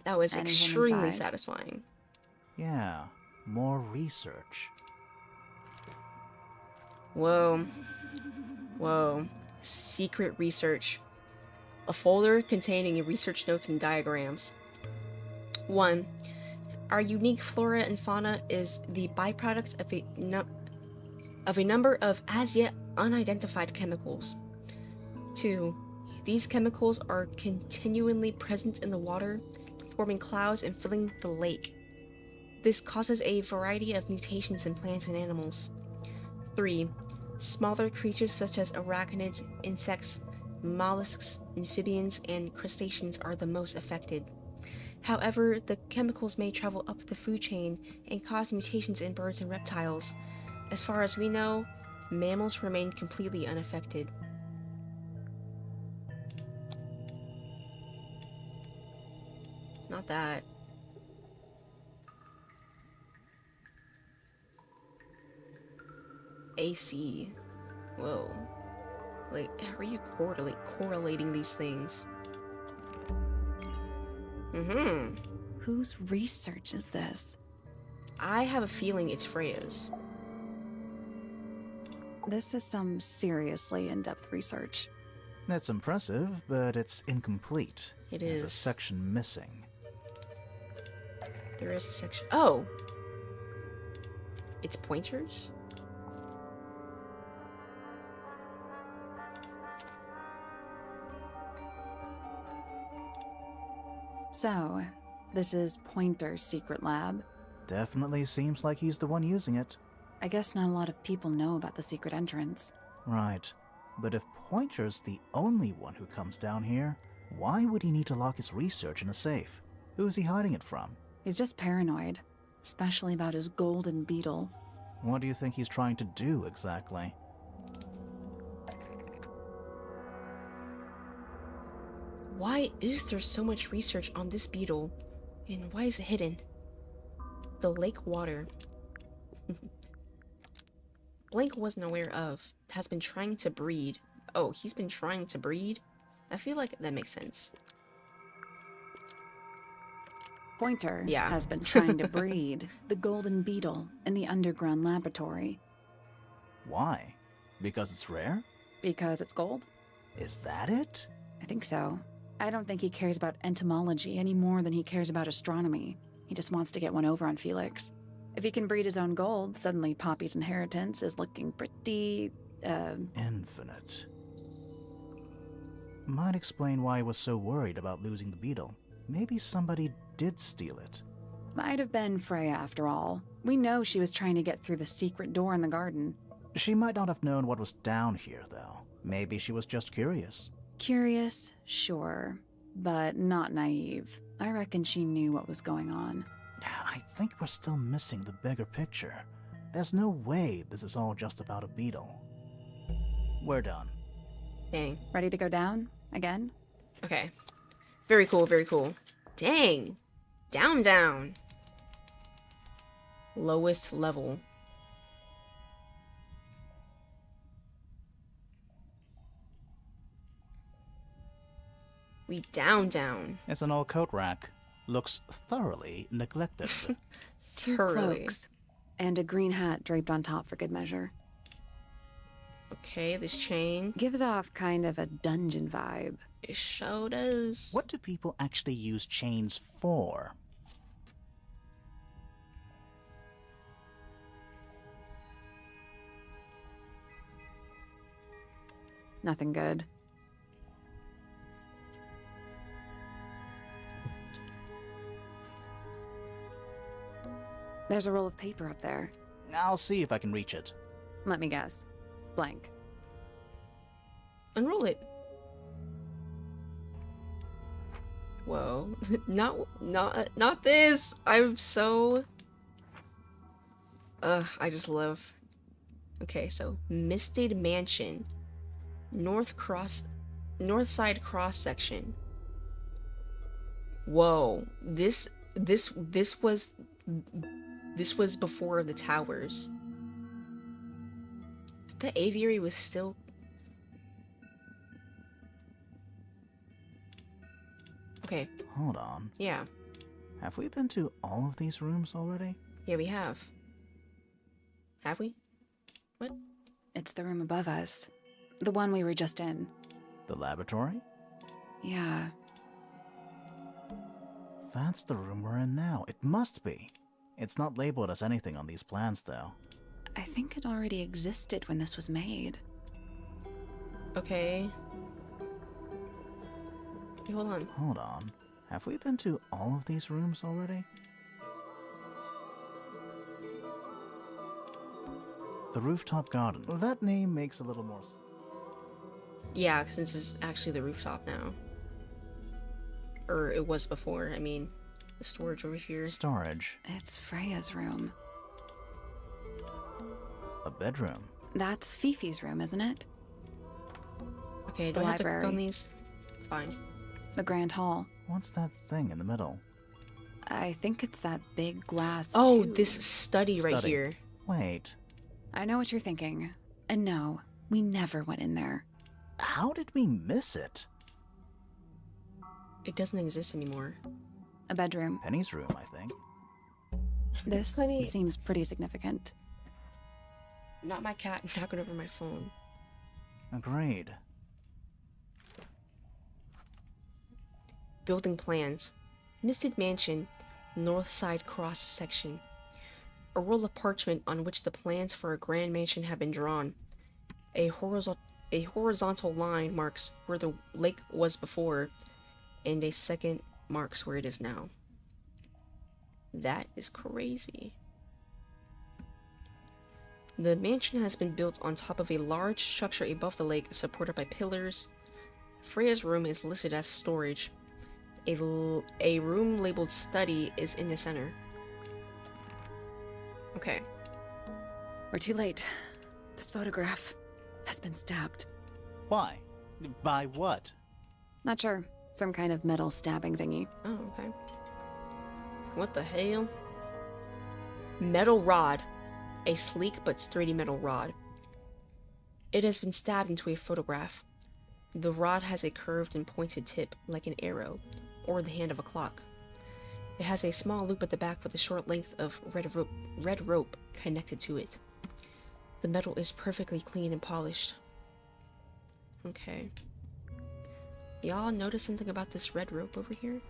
That was Anything extremely inside? satisfying. Yeah, more research. Whoa. Whoa. Secret research. A folder containing research notes and diagrams. 1. Our unique flora and fauna is the byproduct of a number of as yet unidentified chemicals. 2. These chemicals are continually present in the water, forming clouds and filling the lake. This causes a variety of mutations in plants and animals. 3. Smaller creatures such as arachnids, insects, mollusks, amphibians, and crustaceans are the most affected. However, the chemicals may travel up the food chain and cause mutations in birds and reptiles. As far as we know, mammals remain completely unaffected. Not that. AC. Whoa. Like, how are you correlating these things? Mm-hmm. Whose research is this? I have a feeling it's Freya's. This is some seriously in-depth research. That's impressive, but it's incomplete. It There's a is. section missing. There is a section. Oh! It's pointers? So, this is Pointer's secret lab. Definitely seems like he's the one using it. I guess not a lot of people know about the secret entrance. Right. But if Pointer's the only one who comes down here, why would he need to lock his research in a safe? Who's he hiding it from? He's just paranoid, especially about his golden beetle. What do you think he's trying to do exactly? Why is there so much research on this beetle? And why is it hidden? The lake water. Blank wasn't aware of. Has been trying to breed. Oh, he's been trying to breed? I feel like that makes sense. Pointer Yeah. has been trying to breed the golden beetle in the underground laboratory. Why? Because it's rare? Because it's gold? Is that it? I think so. I don't think he cares about entomology any more than he cares about astronomy. He just wants to get one over on Felix. If he can breed his own gold, suddenly Poppy's inheritance is looking pretty, Infinite. Might explain why he was so worried about losing the beetle. Maybe somebody did steal it. Might have been Freya after all. We know she was trying to get through the secret door in the garden. She might not have known what was down here, though. Maybe she was just curious. Curious, sure, but not naive. I reckon she knew what was going on. I think we're still missing the bigger picture. There's no way this is all just about a beetle. We're done. Dang. Ready to go down? Again? Okay. Very cool, very cool. Dang. Down, down. Lowest level. We down, down. It's an old coat rack. Looks thoroughly neglected. Two Thoroughly. cloaks. And a green hat draped on top for good measure. Okay, this chain. Gives off kind of a dungeon vibe. It sure does. What do people actually use chains for? Nothing good. There's a roll of paper up there. I'll see if I can reach it. Let me guess. Blank. Unroll it. Whoa. Not this. I'm so... I just love... Okay, so Misted Mansion. North side cross section. Whoa. This was before the towers. The aviary was still... Okay. Hold on. Yeah. Have we been to all of these rooms already? Yeah, we have. Have we? What? It's the room above us. The one we were just in. The laboratory? Yeah. That's the room we're in now. It must be. It's not labeled as anything on these plans, though. I think it already existed when this was made. Okay. Hey, hold on. Hold on. Have we been to all of these rooms already? The rooftop garden. Well, that name makes a little more... Yeah, since it's actually the rooftop now. Or it was before, I mean. The storage over here. Storage. It's Freya's room. A bedroom. That's Fifi's room, isn't it? Okay, do The I have to click library. on these? Fine. The Grand Hall. What's that thing in the middle? I think it's that big glass Oh, tube. this study right here. Wait. I know what you're thinking. And no, we never went in there. How did we miss it? It doesn't exist anymore. A bedroom. Penny's room, I think. This Penny. seems pretty significant. Not my cat knocking over my phone. Agreed. Building plans. Misted Mansion, north side cross section. A roll of parchment on which the plans for a grand mansion have been drawn. A horizontal line marks where the lake was before, and a second marks where it is now. That is crazy. The mansion has been built on top of a large structure above the lake, supported by pillars. Freya's room is listed as storage. A room labeled study is in the center. Okay. We're too late. This photograph has been stabbed. Why? By what? Not sure. Some kind of metal stabbing thingy. Oh, okay. What the hell? Metal rod. A sleek but sturdy metal rod. It has been stabbed into a photograph. The rod has a curved and pointed tip, like an arrow, or the hand of a clock. It has a small loop at the back with a short length of red rope connected to it. The metal is perfectly clean and polished. Okay. Y'all notice something about this red rope over here?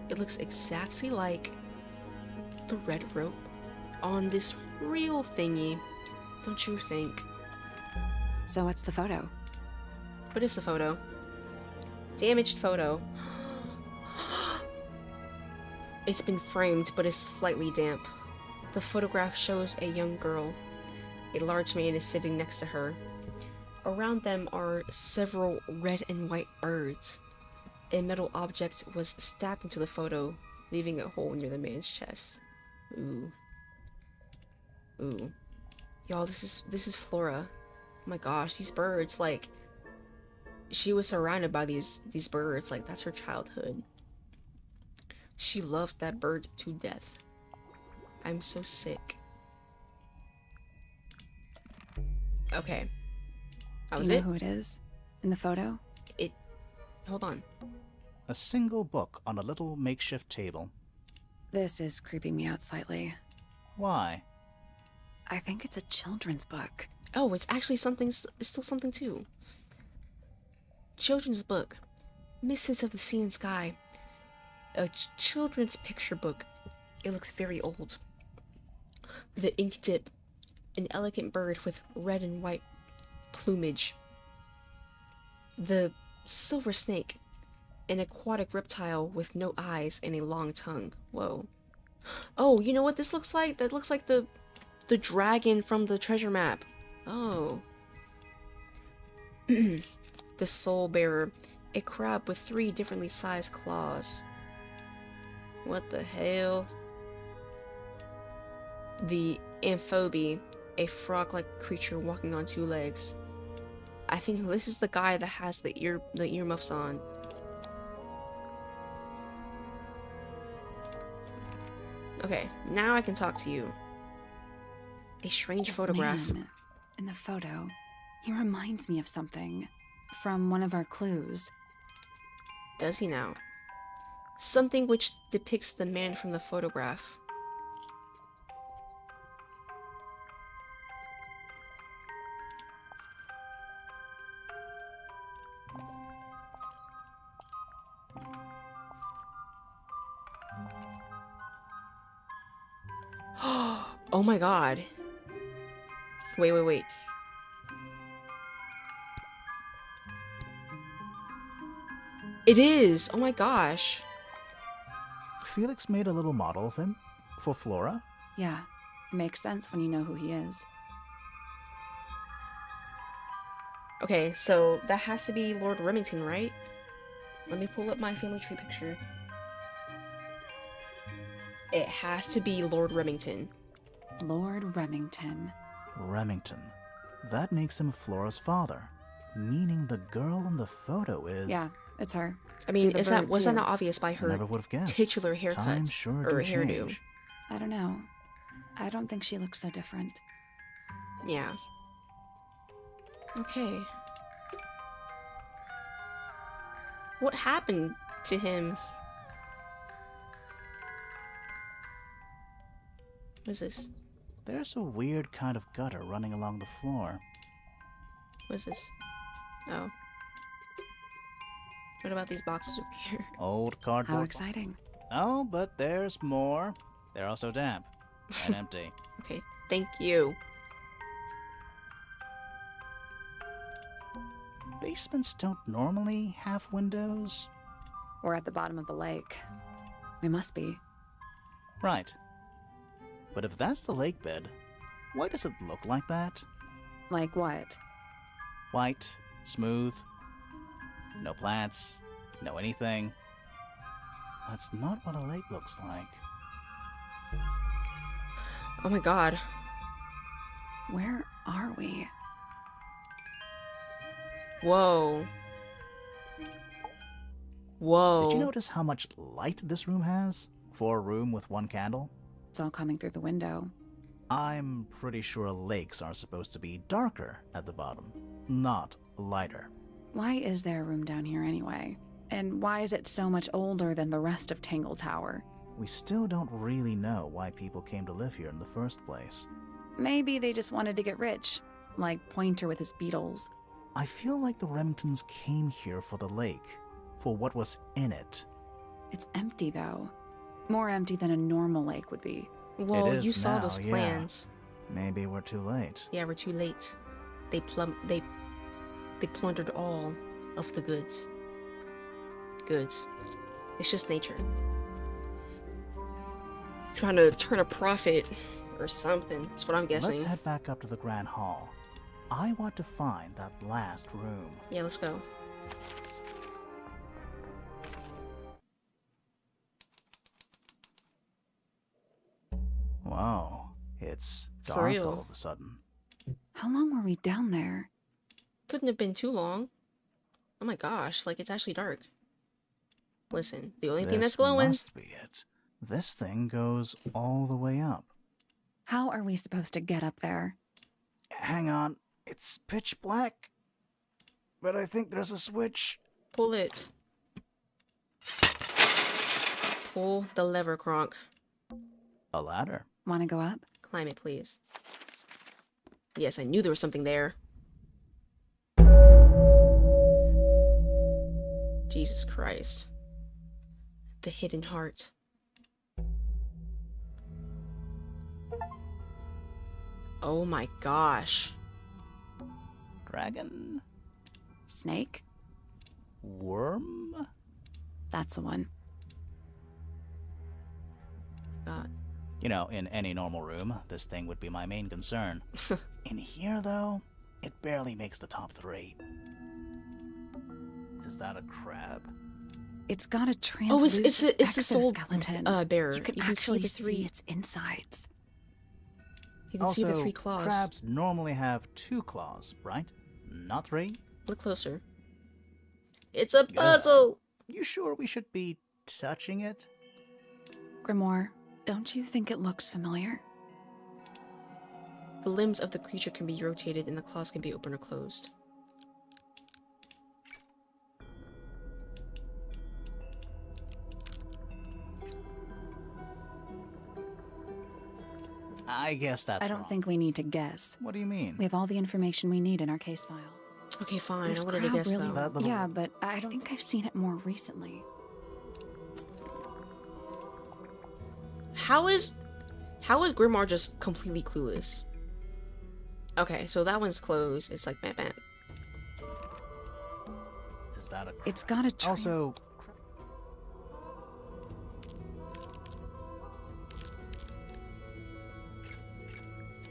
It looks exactly like the red rope on this real thingy, don't you think? So what's the photo? What is the photo? Damaged photo. It's been framed, but is slightly damp. The photograph shows a young girl. A large man is sitting next to her. Around them are several red and white birds. A metal object was stabbed into the photo, leaving a hole near the man's chest. Ooh. Ooh. Y'all, this is Flora. Oh my gosh, these birds, like, she was surrounded by these birds, like, that's her childhood. She loves that bird to death. I'm so sick. Okay. That Do was you know it? who it is? In the photo? Hold on. A single book on a little makeshift table. This is creeping me out slightly. Why? I think it's a children's book. Oh, it's actually something. It's still something too. Children's book, Mists of the Sea and Sky. A children's picture book. It looks very old. The ink dip, an elegant bird with red and white plumage. The silver snake, an aquatic reptile with no eyes and a long tongue. Whoa. Oh, you know what this looks like? That looks like the dragon from the treasure map. Oh. The soul bearer, a crab with 3 differently sized claws. What the hell? The amphibie, a frog-like creature walking on 2 legs. I think this is the guy that has the earmuffs on. Okay, now I can talk to you. A strange This photograph. man in the photo, he reminds me of something from one of our clues. Does he now? Something which depicts the man from the photograph. Oh my god. Wait. It is! Oh my gosh. Felix made a little model of him for Flora. Yeah, it makes sense when you know who he is. Okay, so that has to be Lord Remington, right? Let me pull up my family tree picture. It has to be Lord Remington. Lord Remington. Remington. That makes him Flora's father, meaning the girl in the photo is... Yeah, it's her. I mean, See, the is that bird, was that too. not obvious by I her never would have guessed. titular haircut Times sure or do hairdo? change. I don't know. I don't think she looks so different. Yeah. Okay. What happened to him? What is this? There's a weird kind of gutter running along the floor. What is this? Oh. What about these boxes over here? Old How cardboard. exciting. Oh, but there's more. They're also damp and empty. Okay, thank you. Basements don't normally have windows. We're at the bottom of the lake. We must be. Right. But if that's the lake bed, why does it look like that? Like what? White, smooth, no plants, no anything. That's not what a lake looks like. Oh my god. Where are we? Whoa. Whoa. Did you notice how much light this room has? For a room with 1 candle? It's all coming through the window. I'm pretty sure lakes are supposed to be darker at the bottom, not lighter. Why is there a room down here anyway? And why is it so much older than the rest of Tangle Tower? We still don't really know why people came to live here in the first place. Maybe they just wanted to get rich, like Pointer with his beetles. I feel like the Remingtons came here for the lake, for what was in it. It's empty though. More empty than a normal lake would be. Well, It is you saw now, those yeah. plans. Maybe we're too late. Yeah, we're too late. They plundered all of the goods. It's just nature. Trying to turn a profit or something. That's what I'm guessing. Let's head back up to the Grand Hall. I want to find that last room. Yeah, let's go. Wow, it's For dark real. all of a sudden. How long were we down there? Couldn't have been too long. Oh my gosh, like it's actually dark. Listen, the only thing that's This glowing. must be it. This thing goes all the way up. How are we supposed to get up there? Hang on, it's pitch black. But I think there's a switch. Pull it. Pull the lever, Kronk. A ladder. Want to go up? Climb it, please. Yes, I knew there was something there. Jesus Christ. The hidden heart. Oh my gosh. Dragon? Snake? Worm? That's the one. God. You know, in any normal room, this thing would be my main concern. In here, though, it barely makes the top 3. Is that a crab? It's got a Oh, translucent it's the soul exoskeleton. bearer. You can see actually the see 3. its insides. You can see the Also, 3 claws. crabs normally have 2 claws, right? Not 3? Look closer. It's a puzzle! You sure we should be touching it? Grimoire, don't you think it looks familiar? The limbs of the creature can be rotated and the claws can be opened or closed. I guess that's I don't wrong. think we need to guess. What do you mean? We have all the information we need in our case file. Okay, fine. This I wanted to crab guess really, though. That little- Yeah, but I don't think I've seen it more recently. How is Grimoire just completely clueless? Okay, so that one's closed. It's like bam bam. Is that a crab? It's got a Also,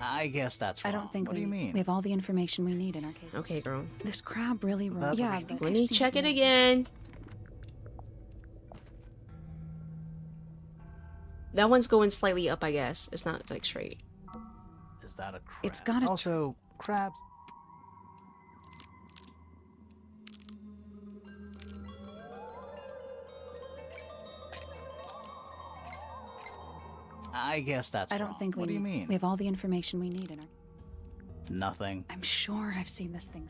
I guess that's I wrong. don't think What do you mean? we have all the information we need in our case. Okay, girl. This crab really That's yeah, what- but Let I've me seen check it more. again. That one's going slightly up, I guess. It's not like straight. Is that a crab? It's got a Also, crabs. I guess that's I don't wrong. think What do you mean? we have all the information we need in our. Nothing. I'm sure I've seen this thing.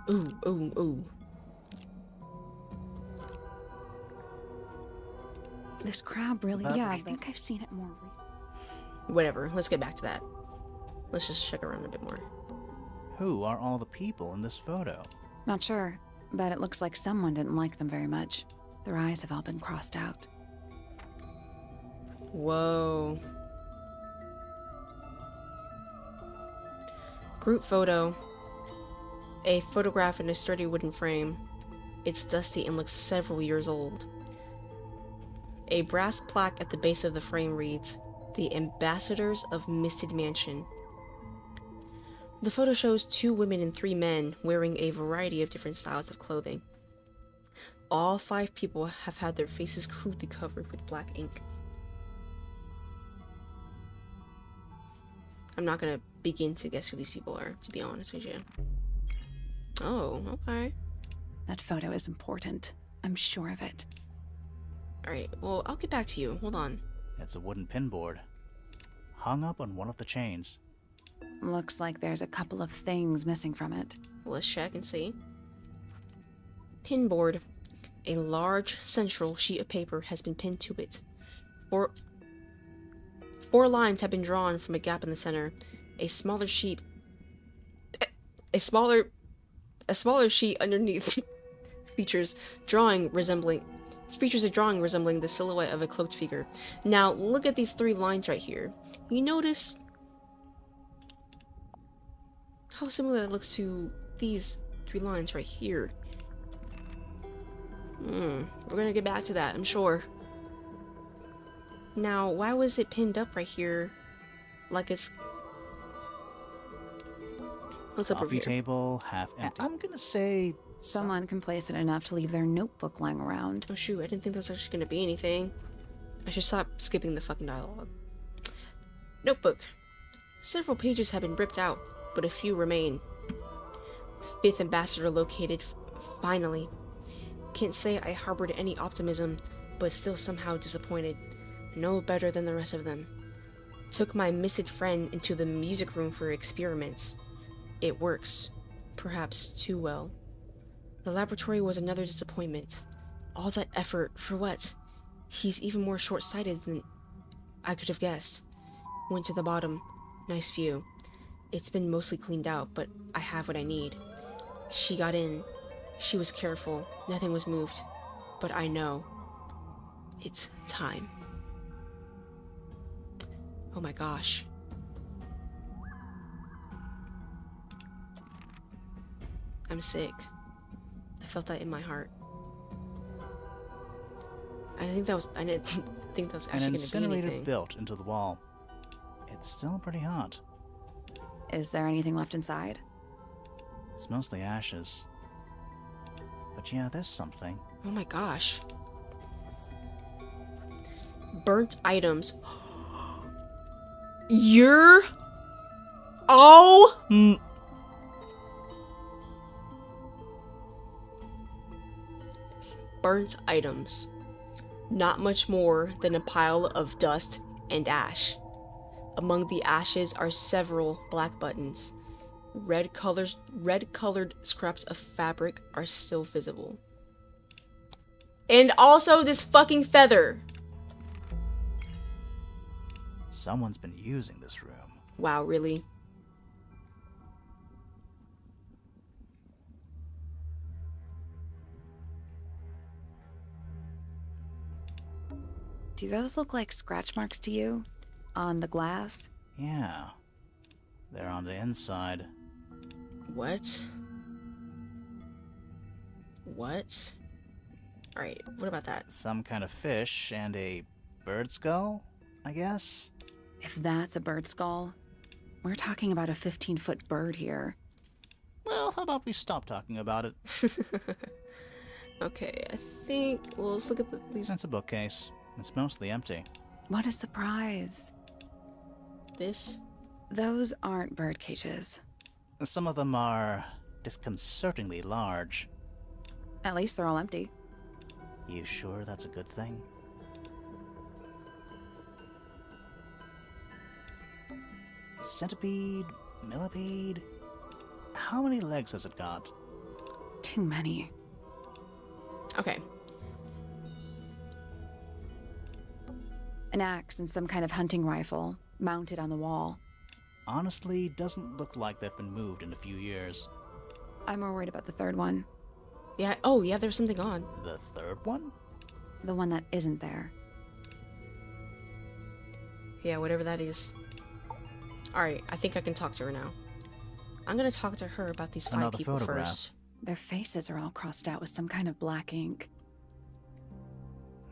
Ooh, ooh, ooh. This crab really That- yeah, I think I've seen it more recently. Whatever. Let's get back to that. Let's just check around a bit more. Who are all the people in this photo? Not sure, but it looks like someone didn't like them very much. Their eyes have all been crossed out. Whoa. Group photo. A photograph in a sturdy wooden frame. It's dusty and looks several years old. A brass plaque at the base of the frame reads, "The Ambassadors of Misted Mansion." The photo shows 2 women and 3 men wearing a variety of different styles of clothing. All 5 people have had their faces crudely covered with black ink. I'm not gonna begin to guess who these people are, to be honest with you. Oh, okay. That photo is important. I'm sure of it. Alright, well, I'll get back to you. Hold on. It's a wooden pinboard, hung up on one of the chains. Looks like there's a couple of things missing from it. Let's check and see. Pinboard. A large central sheet of paper has been pinned to it. Four lines have been drawn from a gap in the center. A smaller sheet underneath features a drawing resembling the silhouette of a cloaked figure. Now, look at these 3 lines right here. You notice how similar that looks to these 3 lines right here. We're gonna get back to that, I'm sure. Now, why was it pinned up right here? Like it's... What's up over Coffee here? table, half empty. I'm gonna say Someone complacent enough to leave their notebook lying around. Oh shoot, I didn't think there was actually gonna be anything. I should stop skipping the fucking dialogue. Notebook. Several pages have been ripped out, but a few remain. 5th ambassador located, finally. Can't say I harbored any optimism, but still somehow disappointed. No better than the rest of them. Took my missing friend into the music room for experiments. It works. Perhaps too well. The laboratory was another disappointment. All that effort for what? He's even more short-sighted than I could have guessed. Went to the bottom. Nice view. It's been mostly cleaned out, but I have what I need. She got in. She was careful. Nothing was moved. But I know. It's time. Oh my gosh. I'm sick. I felt that in my heart. I didn't think that was actually An going to be incinerator anything. built into the wall. It's still pretty hot. Is there anything left inside? It's mostly ashes. But yeah, there's something. Oh my gosh. Burnt items. You're... Oh! Burnt items. Not much more than a pile of dust and ash. Among the ashes are several black buttons. Red-colored scraps of fabric are still visible. And also this fucking feather. Someone's been using this room. Wow, really? Do those look like scratch marks to you? On the glass? Yeah. They're on the inside. What? What? Alright, what about that? Some kind of fish and a bird skull, I guess? If that's a bird skull, we're talking about a 15-foot bird here. Well, how about we stop talking about it? Okay, I think... Well, let's look at these... That's a bookcase. It's mostly empty. What a surprise. This? Those aren't bird cages. Some of them are disconcertingly large. At least they're all empty. You sure that's a good thing? Centipede? Millipede? How many legs has it got? Too many. Okay. An axe and some kind of hunting rifle, mounted on the wall. Honestly, doesn't look like they've been moved in a few years. I'm more worried about the third one. Yeah, oh yeah, there's something on. The third one? The one that isn't there. Yeah, whatever that is. Alright, I think I can talk to her now. I'm gonna talk to her about these 5 Another people photograph. first. Their faces are all crossed out with some kind of black ink.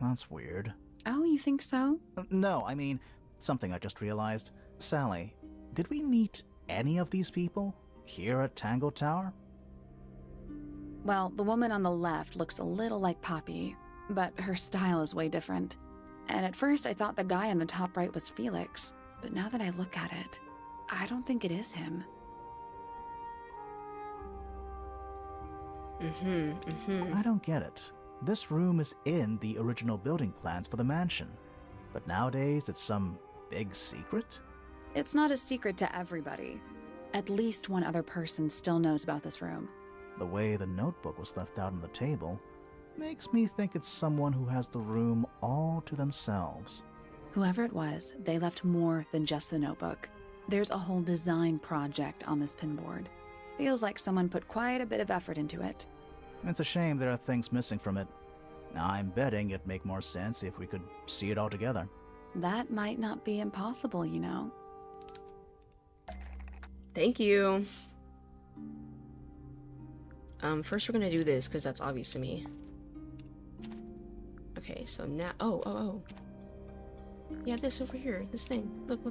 That's weird. Oh, you think so? No, I mean, something I just realized. Sally, did we meet any of these people here at Tangle Tower? Well, the woman on the left looks a little like Poppy, but her style is way different. And at first I thought the guy on the top right was Felix, but now that I look at it, I don't think it is him. I don't get it. This room is in the original building plans for the mansion, but nowadays it's some big secret? It's not a secret to everybody. At least one other person still knows about this room. The way the notebook was left out on the table makes me think it's someone who has the room all to themselves. Whoever it was, they left more than just the notebook. There's a whole design project on this pinboard. Feels like someone put quite a bit of effort into it. It's a shame there are things missing from it. I'm betting it'd make more sense if we could see it all together. That might not be impossible, you know. Thank you. First we're gonna do this, because that's obvious to me. Okay, so now... Oh. Yeah, this over here. This thing. Look.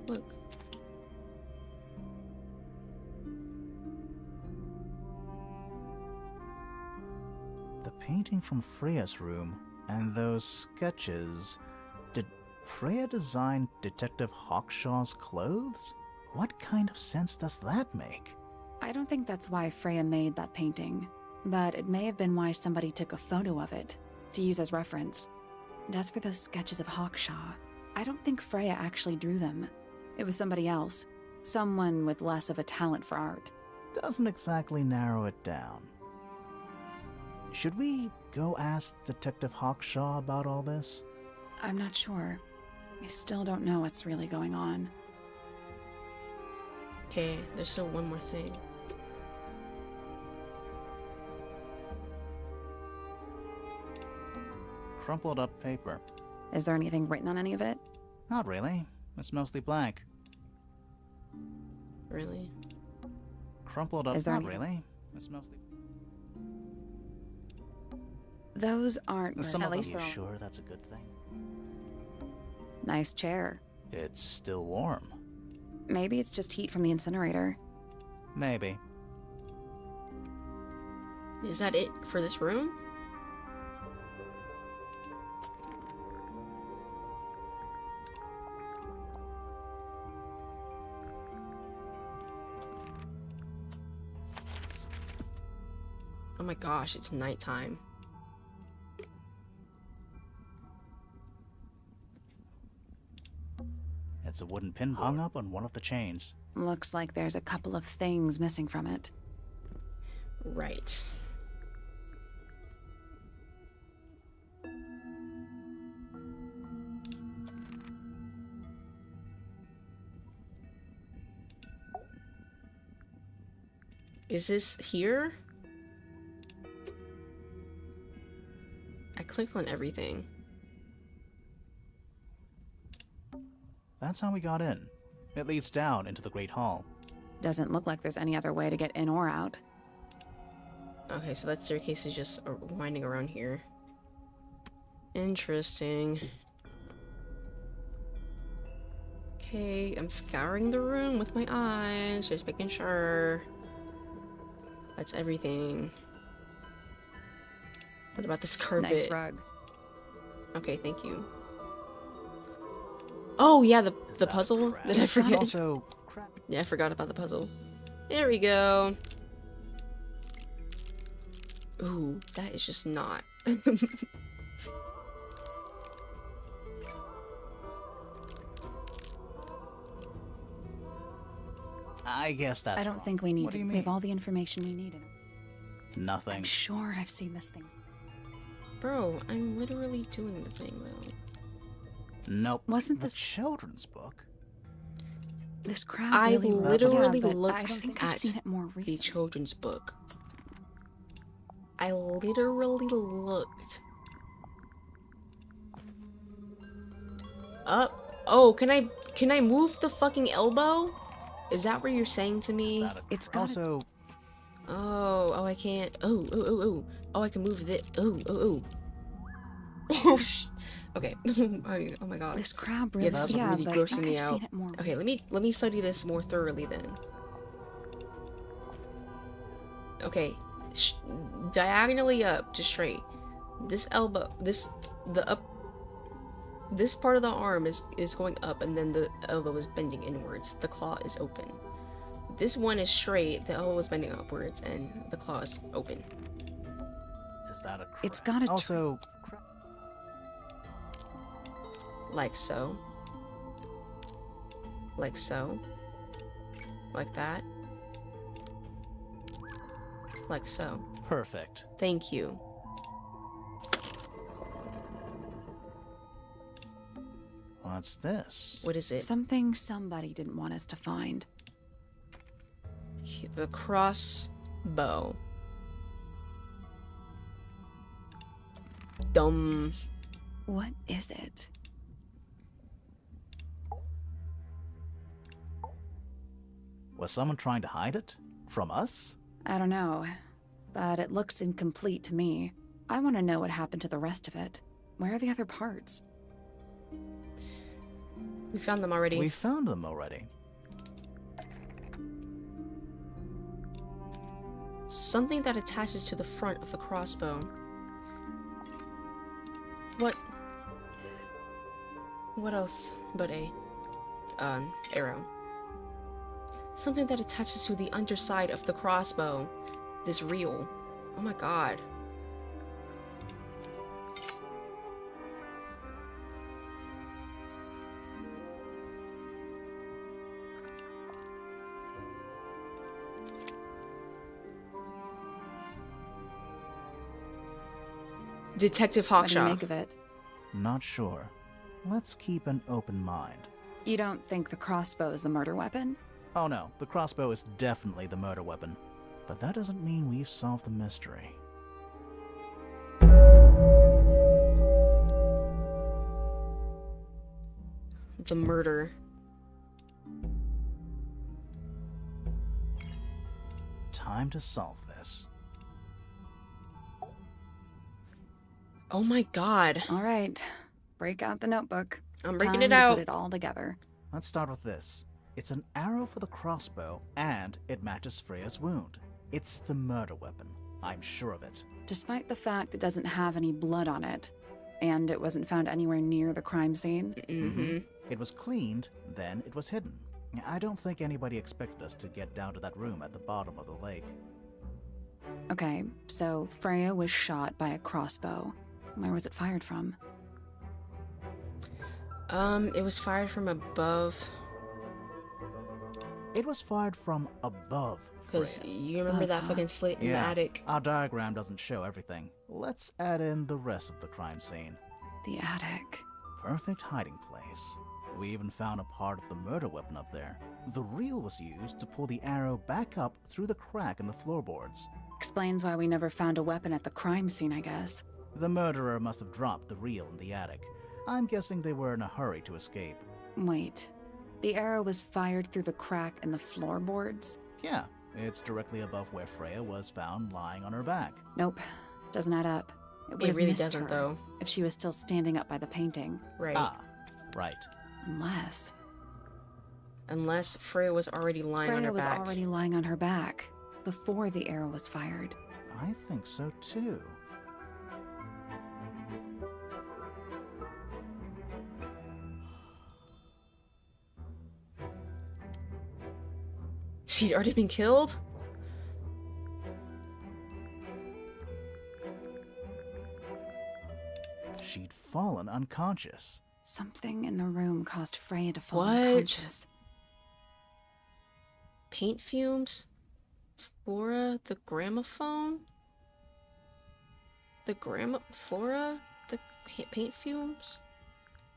The painting from Freya's room and those sketches... Did Freya design Detective Hawkshaw's clothes? What kind of sense does that make? I don't think that's why Freya made that painting, but it may have been why somebody took a photo of it to use as reference. And as for those sketches of Hawkshaw, I don't think Freya actually drew them. It was somebody else, someone with less of a talent for art. Doesn't exactly narrow it down. Should we go ask Detective Hawkshaw about all this? I'm not sure. I still don't know what's really going on. Okay, there's still one more thing. Crumpled up paper. Is there anything written on any of it? Not really. It's mostly blank. Really? Crumpled up. Is there Not any- really. It's mostly. Those aren't Some at of them. least You they're all- sure that's a good thing? Nice chair. It's still warm. Maybe it's just heat from the incinerator. Maybe. Is that it for this room? Oh my gosh, it's nighttime. It's a wooden pin hung up on one of the chains. Looks like there's a couple of things missing from it. Right. Is this here? I click on everything. That's how we got in. It leads down into the Great Hall. Doesn't look like there's any other way to get in or out. Okay, so that staircase is just winding around here. Interesting. Okay, I'm scouring the room with my eyes, just making sure. That's everything. What about this carpet? Nice rug. Okay, thank you. Oh yeah, the that a puzzle. crab? Did I It's got forget? Also, Yeah, I forgot about the puzzle. There we go. Ooh, that is just not. I guess that's I don't wrong. think we need What do to. you We have mean? all the information we need in it. I'm Nothing. sure I've seen this thing. Bro, I'm literally doing the thing though. Nope. Wasn't the this- children's book? This crowd I really literally yeah, but I looked don't think I've at seen it more The recently. children's book. I literally looked up. Oh, can I move the fucking elbow? Is that what you're saying to Is me? that a It's got also Oh, I can't. Oh, I can move this. Oh. Oh, okay. Oh my god. This crab Yeah, really, this is yeah, really but I grossing think me I've out. seen it more Okay, recently. let me study this more thoroughly then. Okay, diagonally up to straight. This elbow, this part of the arm is going up, and then the elbow is bending inwards. The claw is open. This one is straight. The elbow is bending upwards, and the claw is open. is that a crab? It's got a also Like so. Like so. Like that. Like so. perfect. Thank you. What's this? What is it? Something somebody didn't want us to find. The crossbow. Dumb. What is it? Was someone trying to hide it from us? I don't know, but it looks incomplete to me. I want to know what happened to the rest of it. Where are the other parts? We found them already. We found them already. Something that attaches to the front of the crossbow. What else but a arrow? Something that attaches to the underside of the crossbow. This reel. Oh my god. Detective What do you Hawkshaw. make of it? Not sure. Let's keep an open mind. You don't think the crossbow is the murder weapon? Oh no, the crossbow is definitely the murder weapon. But that doesn't mean we've solved the mystery. The murder. Time to solve this. Oh my god. All right, break out the notebook. I'm breaking Time it to out. Put it all together. Let's start with this. It's an arrow for the crossbow, and it matches Freya's wound. It's the murder weapon. I'm sure of it. Despite the fact it doesn't have any blood on it, and it wasn't found anywhere near the crime scene. Mm-hmm. It was cleaned, then it was hidden. I don't think anybody expected us to get down to that room at the bottom of the lake. Okay, so Freya was shot by a crossbow. Where was it fired from? It was fired from above. It was fired from above, Because Freya. you remember that Uh-huh. fucking slate in the attic? Our diagram doesn't show everything. Let's add in the rest of the crime scene. The attic. Perfect hiding place. We even found a part of the murder weapon up there. The reel was used to pull the arrow back up through the crack in the floorboards. Explains why we never found a weapon at the crime scene, I guess. The murderer must have dropped the reel in the attic. I'm guessing they were in a hurry to escape. Wait. The arrow was fired through the crack in the floorboards? Yeah, it's directly above where Freya was found lying on her back. Nope. Doesn't add up. It would It have really missed doesn't, her though. if she was still standing up by the painting. Right. Ah, right. Unless Unless Freya was already lying on Freya her was back. already lying on her back before the arrow was fired. I think so too. She'd already been killed? She'd fallen unconscious. Something in the room caused Freya to fall What? unconscious. Paint fumes? Flora? The gramophone? Flora? The paint fumes?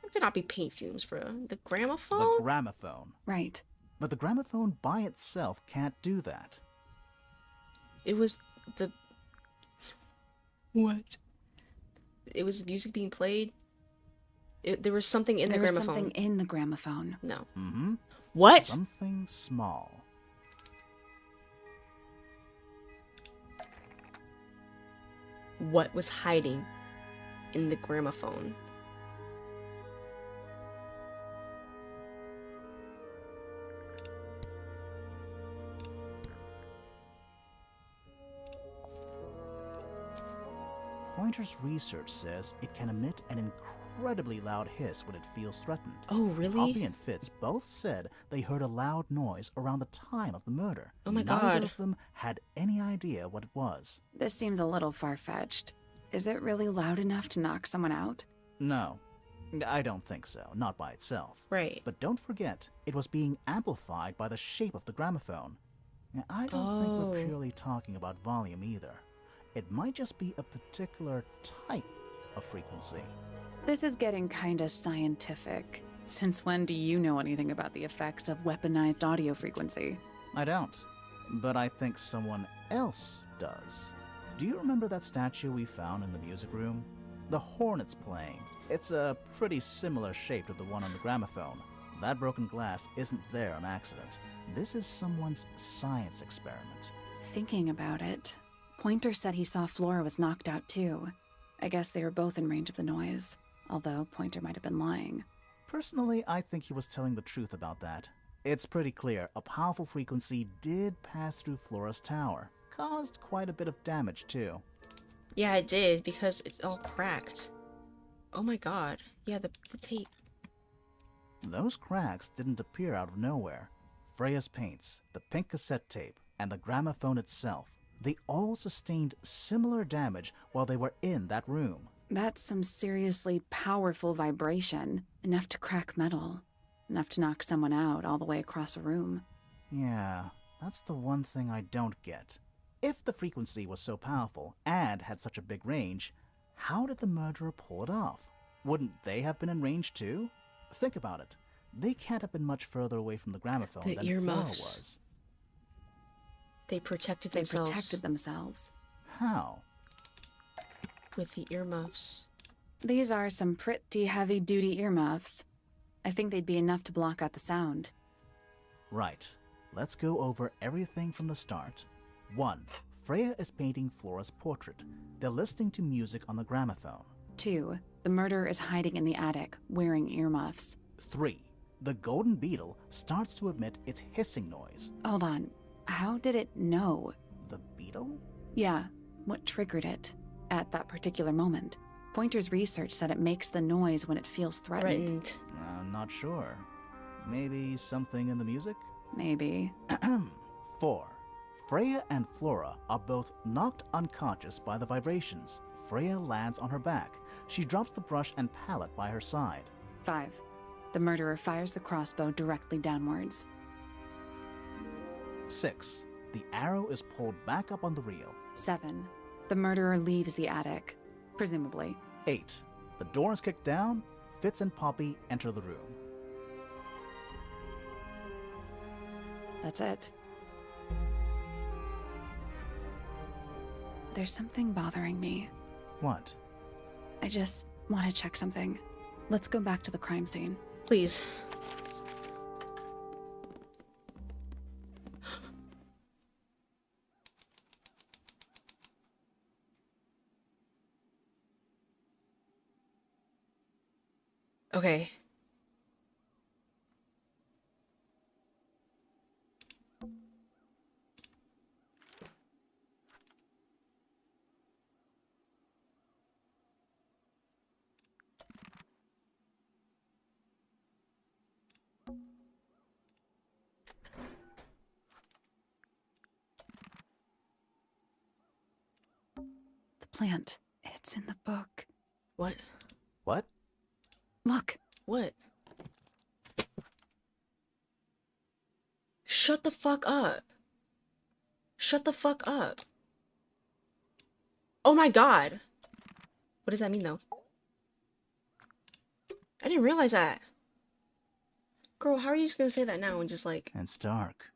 It could not be paint fumes, bro. The gramophone? The gramophone. Right. But the gramophone by itself can't do that. It was the... What? It was music being played? There was something in There the was gramophone. something in the gramophone. No. Mm-hmm. What? Something small. What was hiding in the gramophone? Pointer's research says it can emit an incredibly loud hiss when it feels threatened. Oh, really? Poppy and Fitz both said they heard a loud noise around the time of the murder. Oh my Neither God. of them had any idea what it was. This seems a little far-fetched. Is it really loud enough to knock someone out? No, I don't think so, not by itself. Right. But don't forget, it was being amplified by the shape of the gramophone. Now, I don't think we're Oh. purely talking about volume either. It might just be a particular type of frequency. This is getting kinda scientific. Since when do you know anything about the effects of weaponized audio frequency? I don't, but I think someone else does. Do you remember that statue we found in the music room? The horn it's playing. It's a pretty similar shape to the one on the gramophone. That broken glass isn't there on accident. This is someone's science experiment. Thinking about it, Pointer said he saw Flora was knocked out too. I guess they were both in range of the noise, although Pointer might have been lying. Personally, I think he was telling the truth about that. It's pretty clear a powerful frequency did pass through Flora's tower. Caused quite a bit of damage too. Yeah, it did, because it's all cracked. Oh my god. Yeah, the tape. Those cracks didn't appear out of nowhere. Freya's paints, the pink cassette tape, and the gramophone itself, they all sustained similar damage while they were in that room. That's some seriously powerful vibration, enough to crack metal, enough to knock someone out all the way across a room. Yeah, that's the one thing I don't get. If the frequency was so powerful and had such a big range, How did the murderer pull it off? Wouldn't they have been in range too? Think about it. They can't have been much further away from the gramophone The than Flora earmuffs. was. They protected They themselves protected themselves. How? with the earmuffs. These are some pretty heavy-duty earmuffs. I think they'd be enough to block out the sound. Right. Let's go over everything from the start. 1. Freya is painting Flora's portrait. They're listening to music on the gramophone. 2. The murderer is hiding in the attic, wearing earmuffs. 3. The golden beetle starts to emit its hissing noise. Hold on. How did it know? The beetle? Yeah, what triggered it at that particular moment? Pointer's research said it makes the noise when it feels threatened. I'm not sure. Maybe something in the music? Maybe. 4. Freya and Flora are both knocked unconscious by the vibrations. Freya lands on her back. She drops the brush and palette by her side. 5. The murderer fires the crossbow directly downwards. 6. The arrow is pulled back up on the reel. 7. The murderer leaves the attic, presumably. 8. The door is kicked down. Fitz and Poppy enter the room. That's it. There's something bothering me. What? I just want to check something. Let's go back to the crime scene. Please. Okay. The plant. It's in the book. What? What? Look. What? Shut the fuck up. Shut the fuck up. Oh my god. What does that mean though? I didn't realize that. Girl, how are you just gonna say that now and just like... It's dark.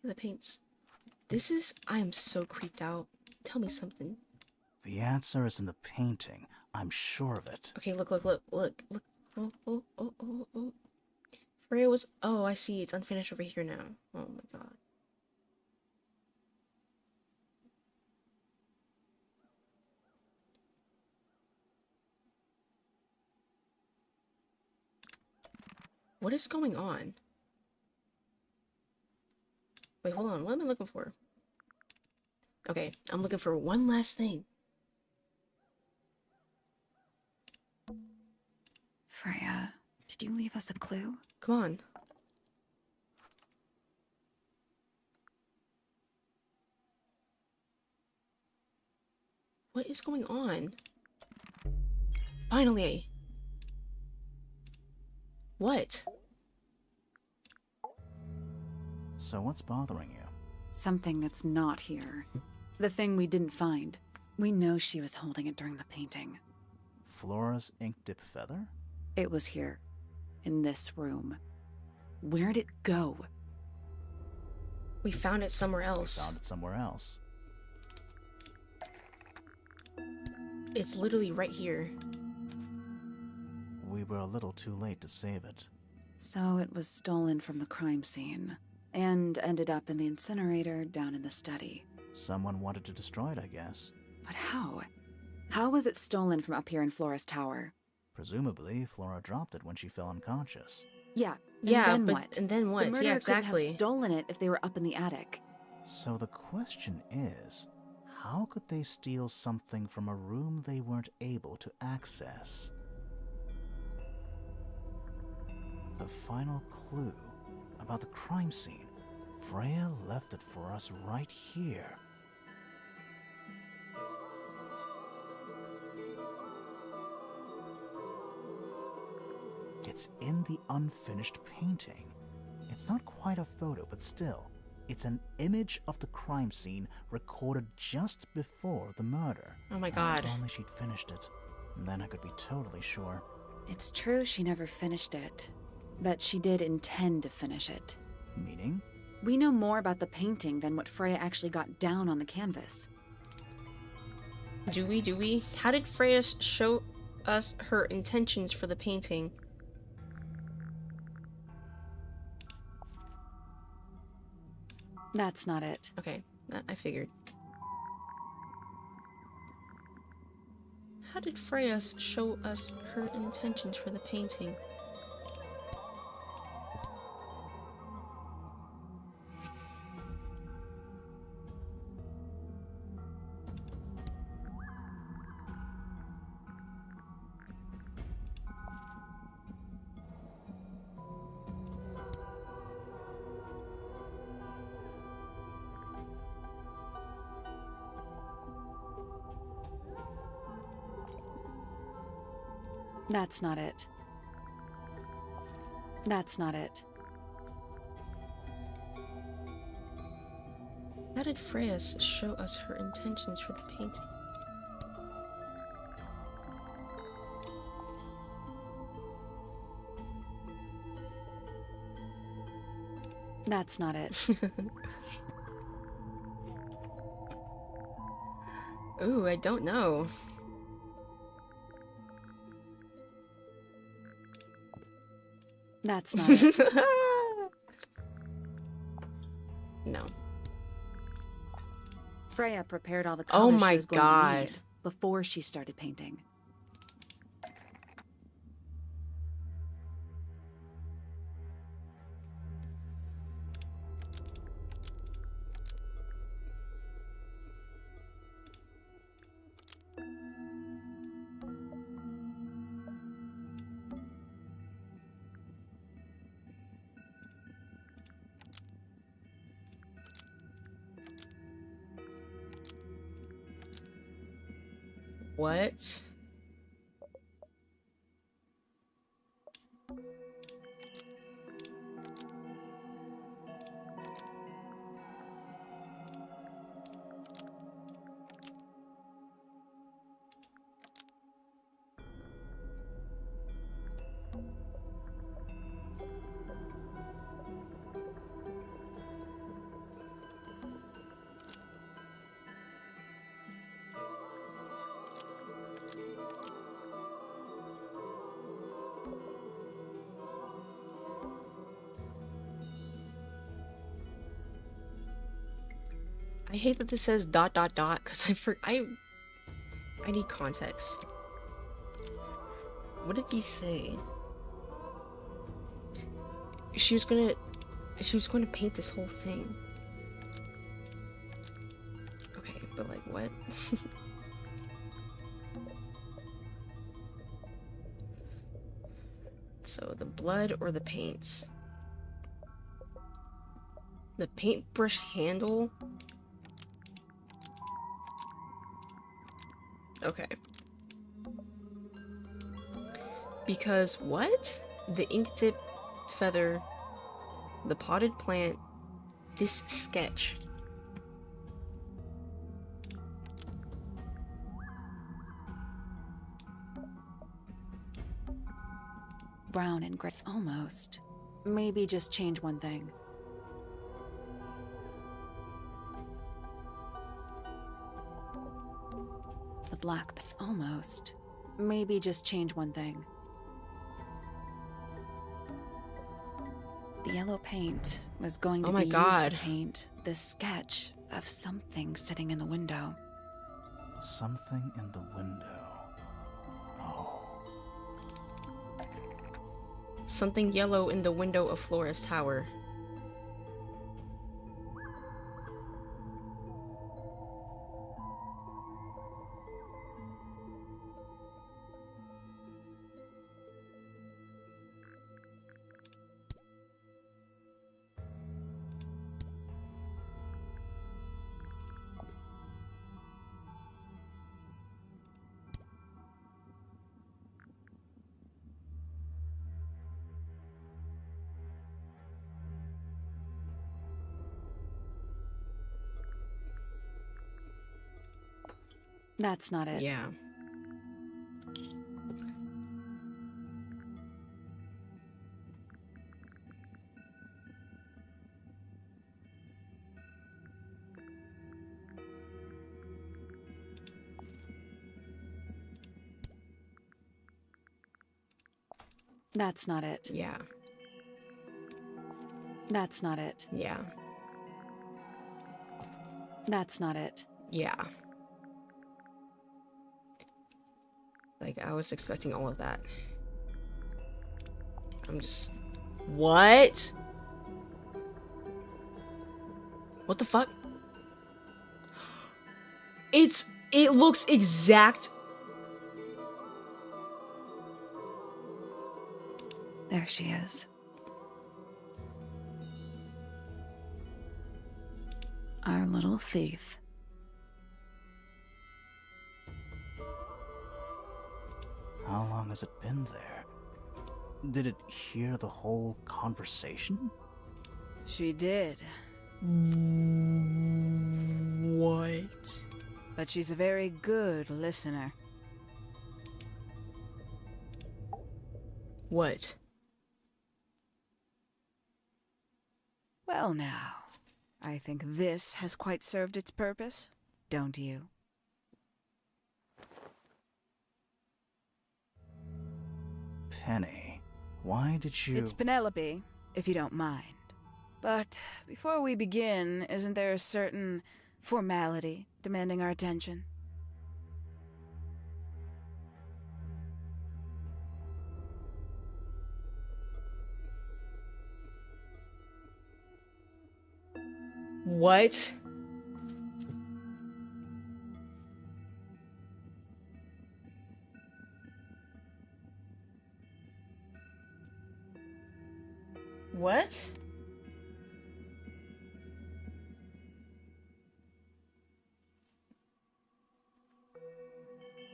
The paints. This is... I am so creeped out. Tell me something. The answer is in the painting. I'm sure of it. Okay, look. Oh. Freya was... Oh, I see. It's unfinished over here now. Oh my god. What is going on? Wait, hold on. What am I looking for? Okay, I'm looking for one last thing. Freya, did you leave us a clue? Come on. What is going on? Finally. What? So what's bothering you? Something that's not here. The thing we didn't find. We know she was holding it during the painting. Flora's ink-dip feather? It was here. In this room. Where'd it go? We found it somewhere We else. found it somewhere else. It's literally right here. We were a little too late to save it. So it was stolen from the crime scene. And ended up in the incinerator down in the study. Someone wanted to destroy it, I guess. But how? How was it stolen from up here in Flora's tower? Presumably, Flora dropped it when she fell unconscious. Yeah. Yeah, then but what? and then The what? murderer Yeah, couldn't exactly. have stolen it if they were up in the attic. So the question is, how could they steal something from a room they weren't able to access? The final clue about the crime scene. Freya left it for us right here. It's in the unfinished painting. It's not quite a photo, but still, It's an image of the crime scene recorded just before the murder. Oh my god. If only she'd finished it. Then I could be totally sure. It's true she never finished it, but she did intend to finish it. Meaning? We know more about the painting than what Freya actually got down on the canvas. Do we? How did Freya show us her intentions for the painting? That's not it. Okay, I figured. How did Freya show us her intentions for the painting? That's not it. That's not it. How did Freya show us her intentions for the painting? That's not it. Ooh, I don't know. That's not it. No. Freya prepared all the Oh colors my she was going God. to need before she started painting. What? I hate that this says ... because I need context. What did he say? She was going to paint this whole thing. Okay, but like what? So the blood or the paints? The paintbrush handle? Okay. Because what? The ink tip feather, the potted plant, this sketch. Brown and gray. Almost. Maybe just change one thing. The black. Almost. Maybe just change one thing. The yellow paint was going to Oh my be God. used to paint the sketch of something sitting in the window. Something in the window. Oh. Something yellow in the window of Flora's tower. That's not it. Yeah. That's not it. Yeah. That's not it. Yeah. That's not it. Yeah. Like, I was expecting all of that. I'm just... What? What the fuck? It looks exact... There she is. Our little thief. How long has it been there? Did it hear the whole conversation? She did, What? but she's a very good listener. What? Well now, I think this has quite served its purpose, don't you? Penny, why did you... It's Penelope, if you don't mind. But before we begin, isn't there a certain formality demanding our attention? What? What?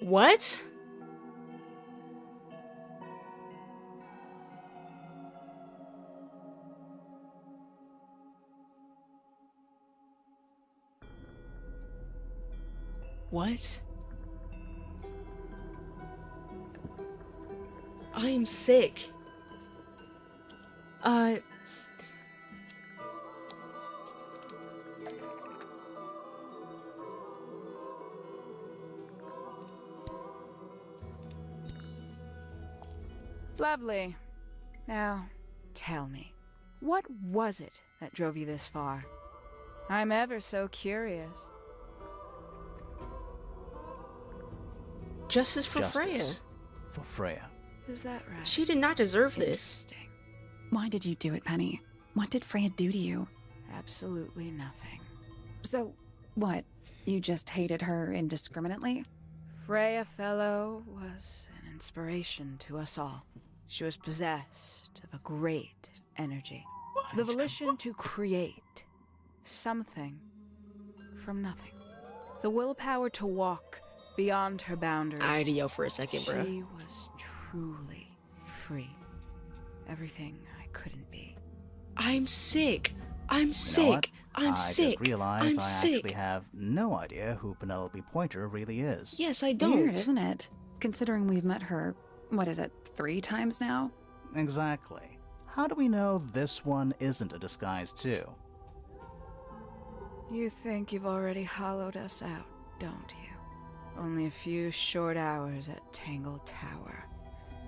What? What? I am sick. Lovely. Now, tell me, what was it that drove you this far? I'm ever so curious. Justice for Justice Freya. for Freya. Is that right? She did not deserve this. Interesting. Why did you do it, Penny? What did Freya do to you? Absolutely nothing. So, what? You just hated her indiscriminately? Freya Fellow was an inspiration to us all. She was possessed of a great energy. The volition to create something from nothing. The willpower to walk beyond her boundaries. I had to yell for a second, bro. She was truly free. Everything I couldn't be. I'm sick. I'm You know sick. what? I'm sick. I just realized I'm I sick. actually have no idea who Penelope Pointer really is. Yes, I don't. Weird, isn't it? Considering we've met her, what is it, 3 times now? Exactly. How do we know this one isn't a disguise too? You think you've already hollowed us out, don't you? Only a few short hours at Tangle Tower,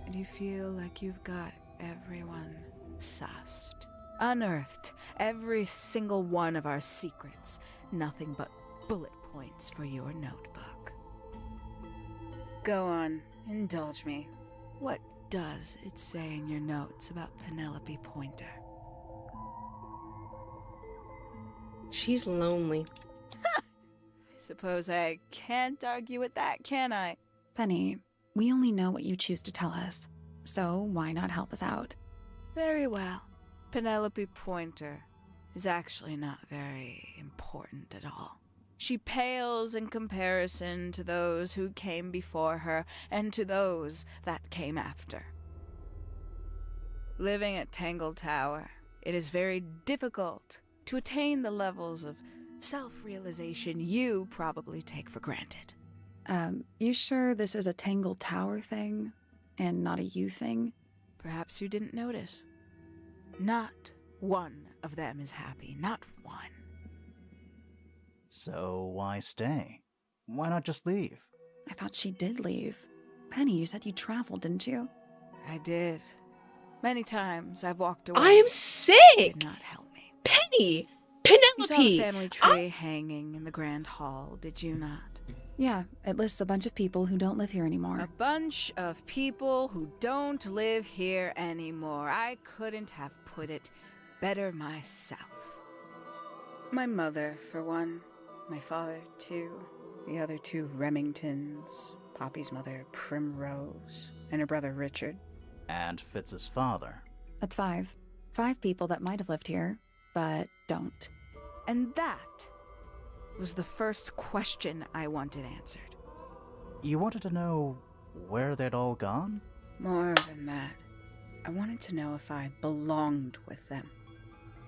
and you feel like you've got everyone sussed. Unearthed every single one of our secrets. Nothing but bullet points for your notebook. Go on, indulge me. What does it say in your notes about Penelope Pointer? She's lonely. I suppose I can't argue with that, can I? Penny, we only know what you choose to tell us, so why not help us out? Very well. Penelope Pointer is actually not very important at all. She pales in comparison to those who came before her and to those that came after. Living at Tangle Tower, it is very difficult to attain the levels of self-realization you probably take for granted. You sure this is a Tangle Tower thing and not a you thing? Perhaps you didn't notice. Not one of them is happy. Not one. So why stay? Why not just leave? I thought she did leave. Penny, you said you traveled, didn't you? I did. Many times I've walked away. I am It sick! did not help me. Penny! You saw the Penelope! family tree hanging in the grand hall, did you not? Yeah, it lists a bunch of people who don't live here anymore. A bunch of people who don't live here anymore. I couldn't have put it better myself. My mother, for one. My father, too. The other two Remingtons. Poppy's mother, Primrose. And her brother, Richard. And Fitz's father. That's 5. 5 people that might have lived here, but don't. And that was the first question I wanted answered. You wanted to know where they'd all gone? More than that, I wanted to know if I belonged with them.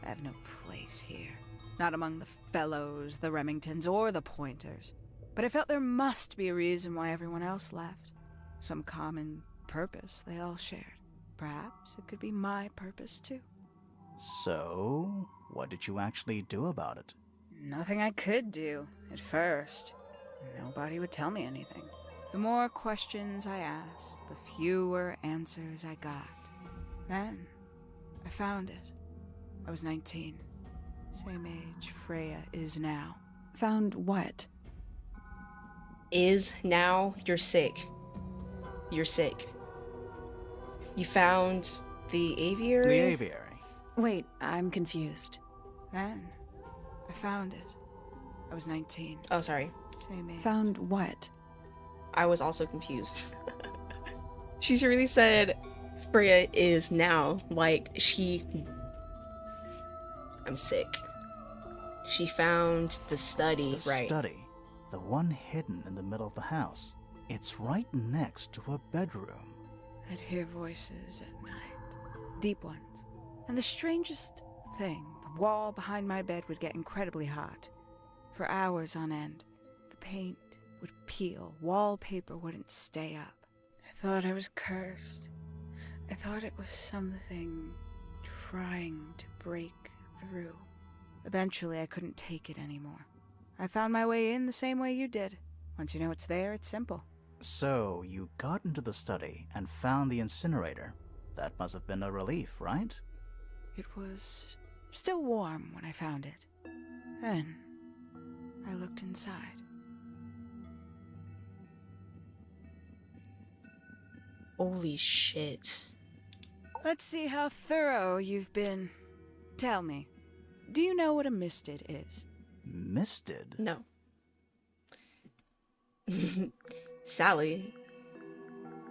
I have no place here. Not among the Fellows, the Remingtons, or the Pointers. But I felt there must be a reason why everyone else left. Some common purpose they all shared. Perhaps it could be my purpose, too. So, what did you actually do about it? Nothing I could do, at first. Nobody would tell me anything. The more questions I asked, the fewer answers I got. Then, I found it. I was 19. Same age Freya is now. Found what? Is now you're sick. You're sick. You found the aviary? The aviary. Wait, I'm confused. Then, I found it. I was 19. Oh, sorry. Same age. Found what? I was also confused. She's really said Freya is now. Like, I'm sick. She found the study, The right? study. The one hidden in the middle of the house. It's right next to a bedroom. I'd hear voices at night. Deep ones. And the strangest thing, the wall behind my bed would get incredibly hot. For hours on end. The paint would peel. Wallpaper wouldn't stay up. I thought I was cursed. I thought it was something trying to break through. Eventually, I couldn't take it anymore. I found my way in the same way you did. Once you know it's there, it's simple. So, you got into the study and found the incinerator. That must have been a relief, right? It was still warm when I found it. Then, I looked inside. Holy shit. Let's see how thorough you've been. Tell me, do you know what a misted is? Misted? No. Sally.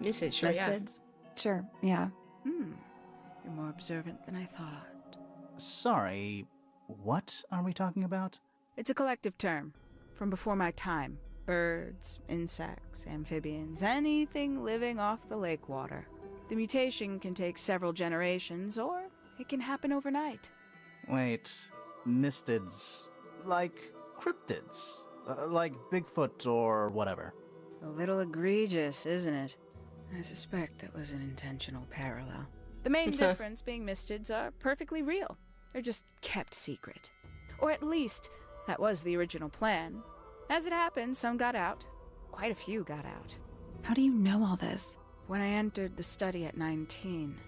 Miss it, sure, yeah. Mistids? Sure, yeah. You're more observant than I thought. Sorry, what are we talking about? It's a collective term from before my time. Birds, insects, amphibians, anything living off the lake water. The mutation can take several generations, or it can happen overnight. Wait, mistids, like cryptids, like Bigfoot or whatever. A little egregious, isn't it? I suspect that was an intentional parallel. The main difference being mistids are perfectly real. They're just kept secret. Or at least, that was the original plan. As it happened, some got out. Quite a few got out. How do you know all this? When I entered the study at 19,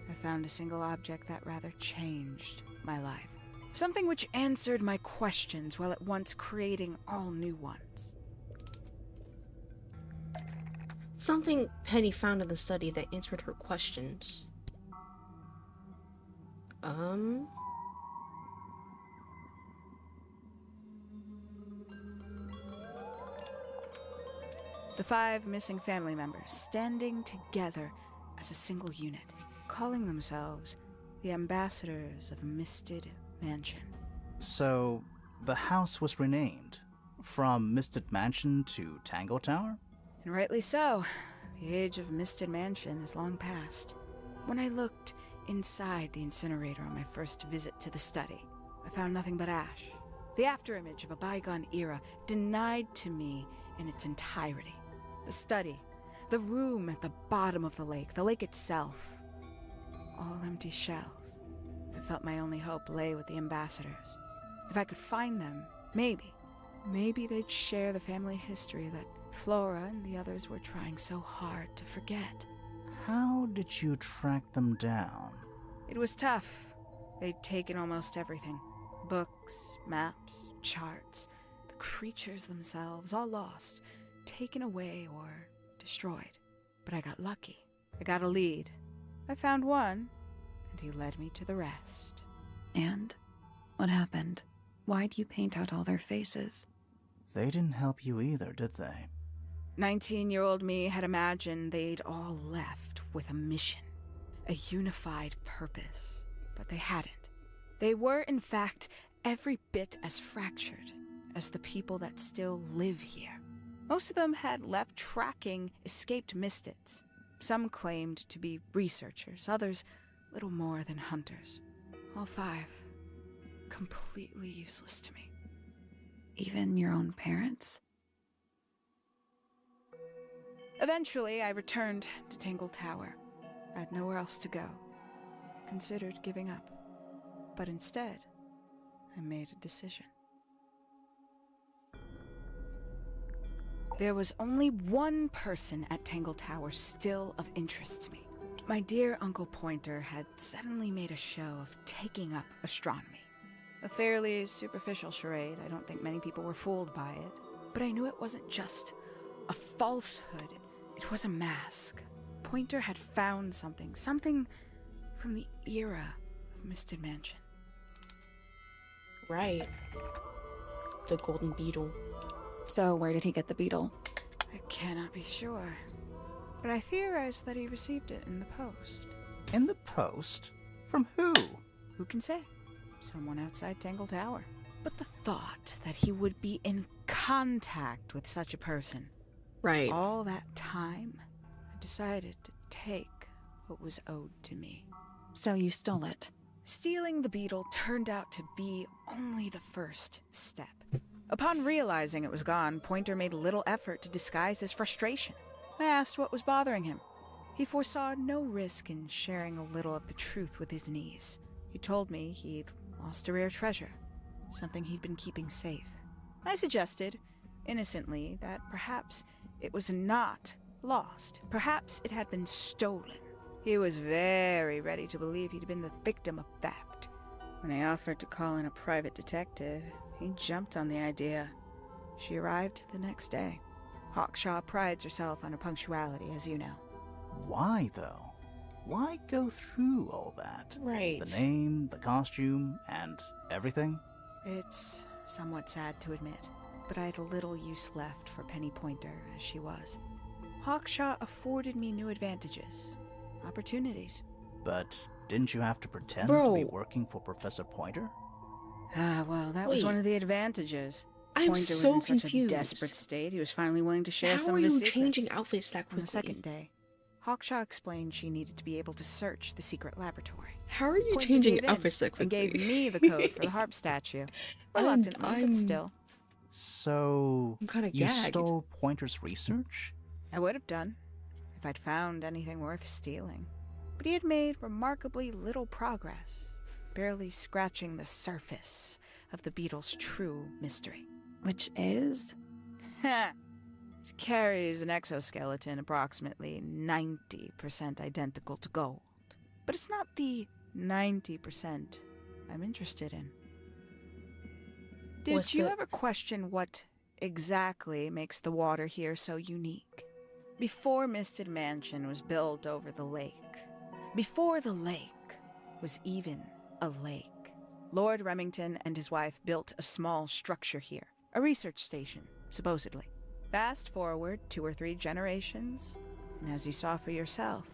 I found a single object that rather changed my life. Something which answered my questions while at once creating all new ones. Something Penny found in the study that answered her questions. The 5 missing family members standing together as a single unit, calling themselves the ambassadors of Misted Mansion. So, the house was renamed from Misted Mansion to Tangle Tower? And rightly so. The age of Misted Mansion is long past. When I looked inside the incinerator on my first visit to the study, I found nothing but ash. The afterimage of a bygone era denied to me in its entirety. The study, the room at the bottom of the lake itself. All empty shells. I felt my only hope lay with the ambassadors. If I could find them, maybe they'd share the family history that Flora and the others were trying so hard to forget. How did you track them down? It was tough. They'd taken almost everything. Books, maps, charts. The creatures themselves, all lost, taken away or destroyed. But I got lucky. I got a lead. I found one, and he led me to the rest. And? What happened? Why'd you paint out all their faces? They didn't help you either, did they? 19-year-old me had imagined they'd all left with a mission, a unified purpose, but they hadn't. They were, in fact, every bit as fractured as the people that still live here. Most of them had left tracking escaped mystics. Some claimed to be researchers, others little more than hunters. All 5, completely useless to me. Even your own parents? Eventually, I returned to Tangle Tower. I had nowhere else to go. I considered giving up. But instead, I made a decision. There was only one person at Tangle Tower still of interest to me. My dear Uncle Pointer had suddenly made a show of taking up astronomy. A fairly superficial charade. I don't think many people were fooled by it. But I knew it wasn't just a falsehood. It was a mask. Pointer had found something from the era of Misted Mansion. Right. The golden beetle. So where did he get the beetle? I cannot be sure, but I theorize that he received it in the post. In the post? From who? Who can say? Someone outside Tangle Tower. But the thought that he would be in contact with such a person, Right. all that time, I decided to take what was owed to me. So you stole it. Stealing the beetle turned out to be only the first step. Upon realizing it was gone, Pointer made little effort to disguise his frustration. I asked what was bothering him. He foresaw no risk in sharing a little of the truth with his niece. He told me he'd lost a rare treasure, something he'd been keeping safe. I suggested, innocently, that perhaps it was not lost. Perhaps it had been stolen. He was very ready to believe he'd been the victim of theft. When I offered to call in a private detective, he jumped on the idea. She arrived the next day. Hawkshaw prides herself on her punctuality, as you know. Why, though? Why go through all that? Right. The name, the costume, and everything? It's somewhat sad to admit, but I had little use left for Penny Pointer as she was. Hawkshaw afforded me new advantages, opportunities. But didn't you have to pretend Bro. to be working for Professor Pointer? Ah, well, that was Wait. one of the advantages. I'm Pointer so was in such confused. a desperate state, he was finally willing to share How some are of his you secrets. changing outfits that On quickly? the second day, Hawkshaw explained she needed to be able to search the secret laboratory. How are you Pointer changing gave in outfits that and quickly? gave me the code for the harp statue. Reluctantly, I'm- but still. So, I'm kinda you gagged. stole Pointer's research? I would have done, if I'd found anything worth stealing. But he had made remarkably little progress, barely scratching the surface of the beetle's true mystery. Which is? Ha! It carries an exoskeleton approximately 90% identical to gold. But it's not the 90% I'm interested in. Did What's you the- ever question what exactly makes the water here so unique? Before Misted Mansion was built over the lake, before the lake was even a lake, Lord Remington and his wife built a small structure here, a research station, supposedly. Fast forward 2 or 3 generations, and as you saw for yourself,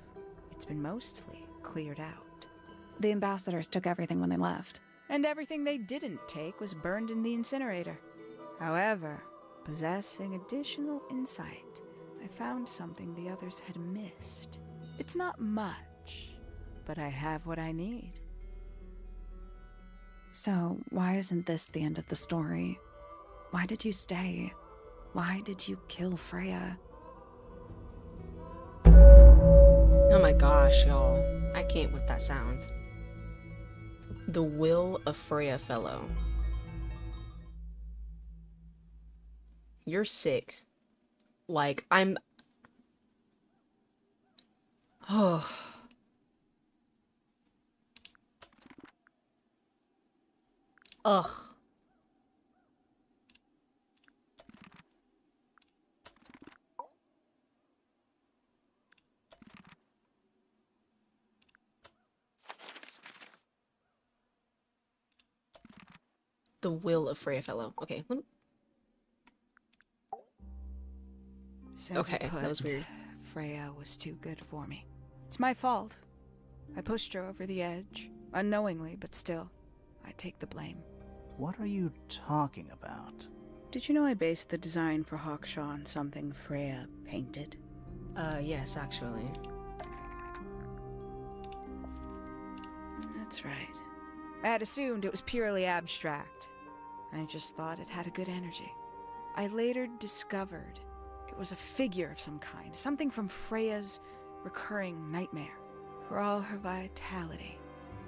it's been mostly cleared out. The ambassadors took everything when they left. And everything they didn't take was burned in the incinerator. However, possessing additional insight, I found something the others had missed. It's not much, but I have what I need. So why isn't this the end of the story? Why did you stay? Why did you kill Freya? Oh my gosh, y'all. I can't with that sound. The will of Freya fellow. You're sick. Like, I'm... Oh. Ugh. The will of Freya fellow. Okay, let me... Simply Okay, that was put, weird. Freya was too good for me. It's my fault. I pushed her over the edge, unknowingly, but still, I take the blame. What are you talking about? Did you know I based the design for Hawkshaw on something Freya painted? Yes, actually. That's right. I had assumed it was purely abstract. I just thought it had a good energy. I later discovered it was a figure of some kind, something from Freya's recurring nightmare. For all her vitality,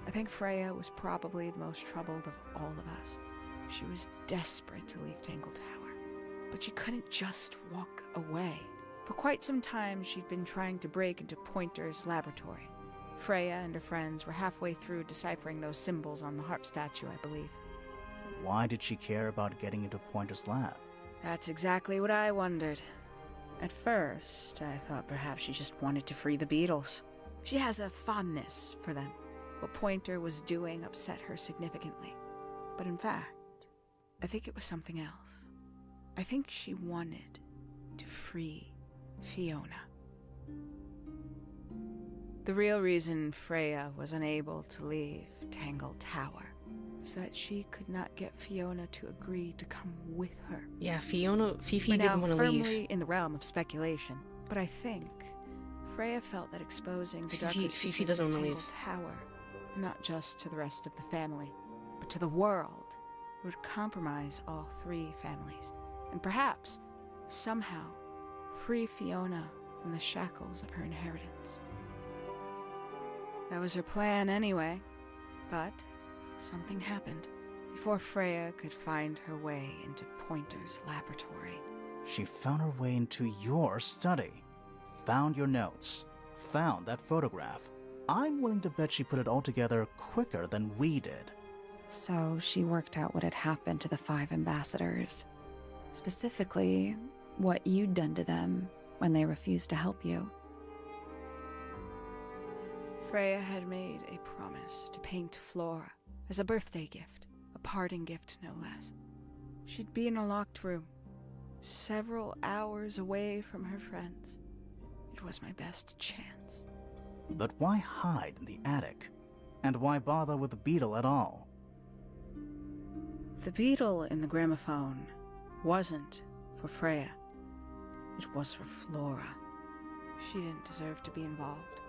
I think Freya was probably the most troubled of all of us. She was desperate to leave Tangle Tower, but she couldn't just walk away. For quite some time, she'd been trying to break into Pointer's laboratory. Freya and her friends were halfway through deciphering those symbols on the harp statue, I believe. Why did she care about getting into Pointer's lab? That's exactly what I wondered. At first, I thought perhaps she just wanted to free the beetles. She has a fondness for them. What Pointer was doing upset her significantly. But in fact, I think it was something else. I think she wanted to free Fiona. The real reason Freya was unable to leave Tangle Tower is that she could not get Fiona to agree to come with her. Yeah, Fifi We're didn't now want to firmly leave. in the realm of speculation, but I think Freya felt that exposing the darker Fifi secrets doesn't of wanna Tangle leave. Tower, not just to the rest of the family, but to the world, would compromise all three families, and perhaps, somehow, free Fiona from the shackles of her inheritance. That was her plan anyway, but something happened. Before Freya could find her way into Pointer's laboratory. She found her way into your study, found your notes, found that photograph. I'm willing to bet she put it all together quicker than we did. So she worked out what had happened to the 5 ambassadors. Specifically, what you'd done to them when they refused to help you. Freya had made a promise to paint Flora as a birthday gift, a parting gift no less. She'd be in a locked room, several hours away from her friends. It was my best chance. But why hide in the attic? And why bother with the beetle at all? The beetle in the gramophone wasn't for Freya. It was for Flora. She didn't deserve to be involved.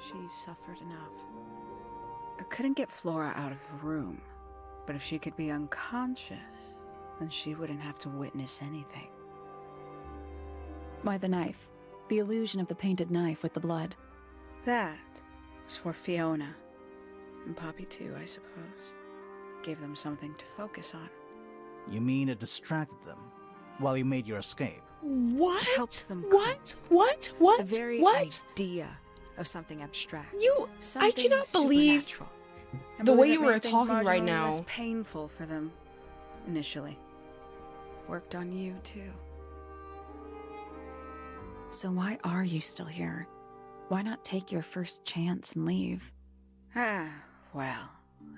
She suffered enough. I couldn't get Flora out of her room, but if she could be unconscious, then she wouldn't have to witness anything. Why the knife? The illusion of the painted knife with the blood. That was for Fiona. And Poppy too, I suppose. Gave them something to focus on. You mean it distracted them while you made your escape? What? Helped them What? The The very idea of something abstract. I Something cannot believe supernatural. I the way believe it you were made things talking right marginally now. less painful for them initially. Worked on you too. So why are you still here? Why not take your first chance and leave? Well,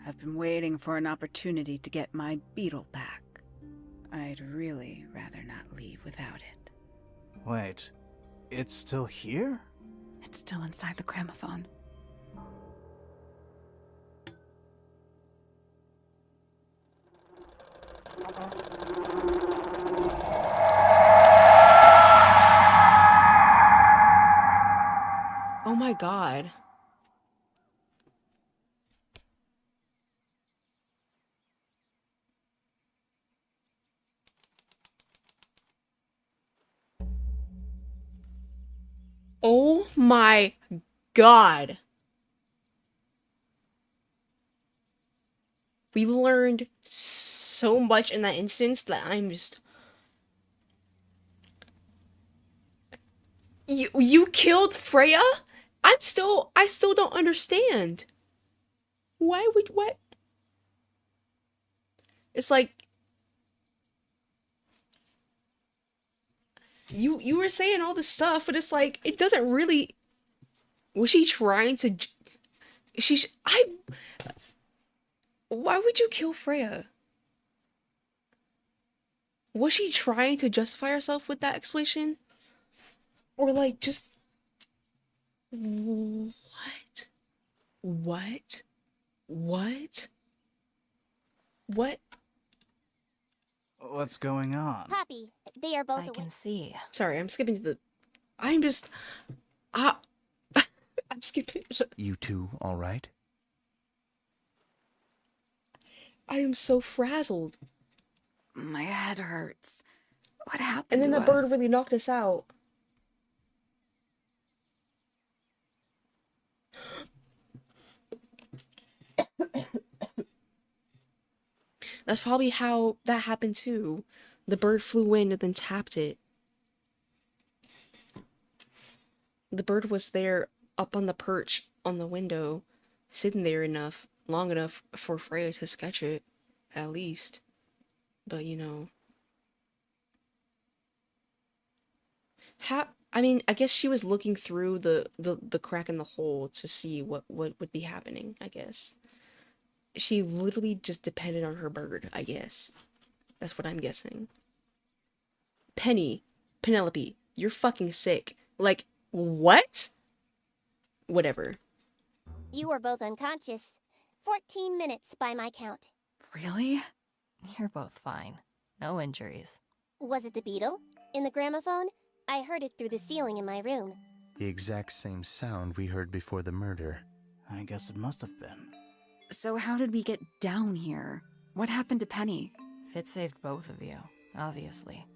I've been waiting for an opportunity to get my beetle back. I'd really rather not leave without it. Wait, it's still here? It's still inside the gramophone. Oh my god. Oh my god. We learned so much in that instance that I'm just... You killed Freya? I still don't understand. Why would what? It's like you were saying all this stuff, but it's like it doesn't really. Was she trying to? Why would you kill Freya? Was she trying to justify herself with that explanation? Or like just what? What? What? What? What's going on? Poppy, they are both I awake. can see. Sorry, I'm skipping to the. I'm just. I'm skipping. You two all right? I am so frazzled. My head hurts. What happened And then to the bird us? really knocked us out. That's probably how that happened too. The bird flew in and then tapped it. The bird was there up on the perch on the window, sitting there long enough for Freya to sketch it, at least. But you know. I mean, I guess she was looking through the crack in the hole to see what would be happening, I guess. She literally just depended on her bird, I guess. That's what I'm guessing. Penelope, you're fucking sick. Like, what? Whatever. You were both unconscious. 14 minutes by my count. Really? You're both fine. No injuries. Was it the beetle? In the gramophone? I heard it through the ceiling in my room. The exact same sound we heard before the murder. I guess it must have been. So how did we get down here? What happened to Penny? Fitz saved both of you, obviously.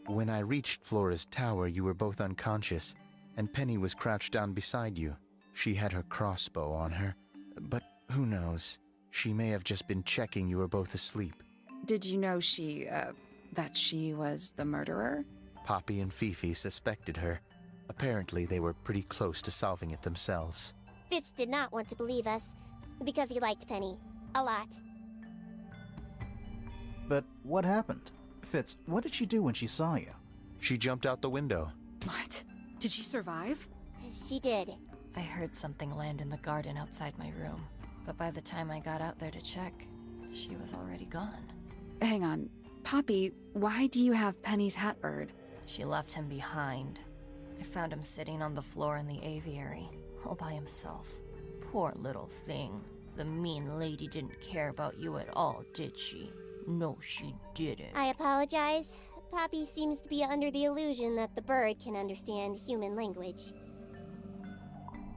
When I reached Flora's tower, you were both unconscious, and Penny was crouched down beside you. She had her crossbow on her, but who knows? She may have just been checking you were both asleep. Did you know that she was the murderer? Poppy and Fifi suspected her. Apparently, they were pretty close to solving it themselves. Fitz did not want to believe us, because he liked Penny. A lot. But what happened? Fitz, what did she do when she saw you? She jumped out the window. What? Did she survive? She did. I heard something land in the garden outside my room, but by the time I got out there to check, she was already gone. Hang on. Poppy, why do you have Penny's hat bird? She left him behind. I found him sitting on the floor in the aviary, all by himself. Poor little thing. The mean lady didn't care about you at all, did she? No, she didn't. I apologize. Poppy seems to be under the illusion that the bird can understand human language.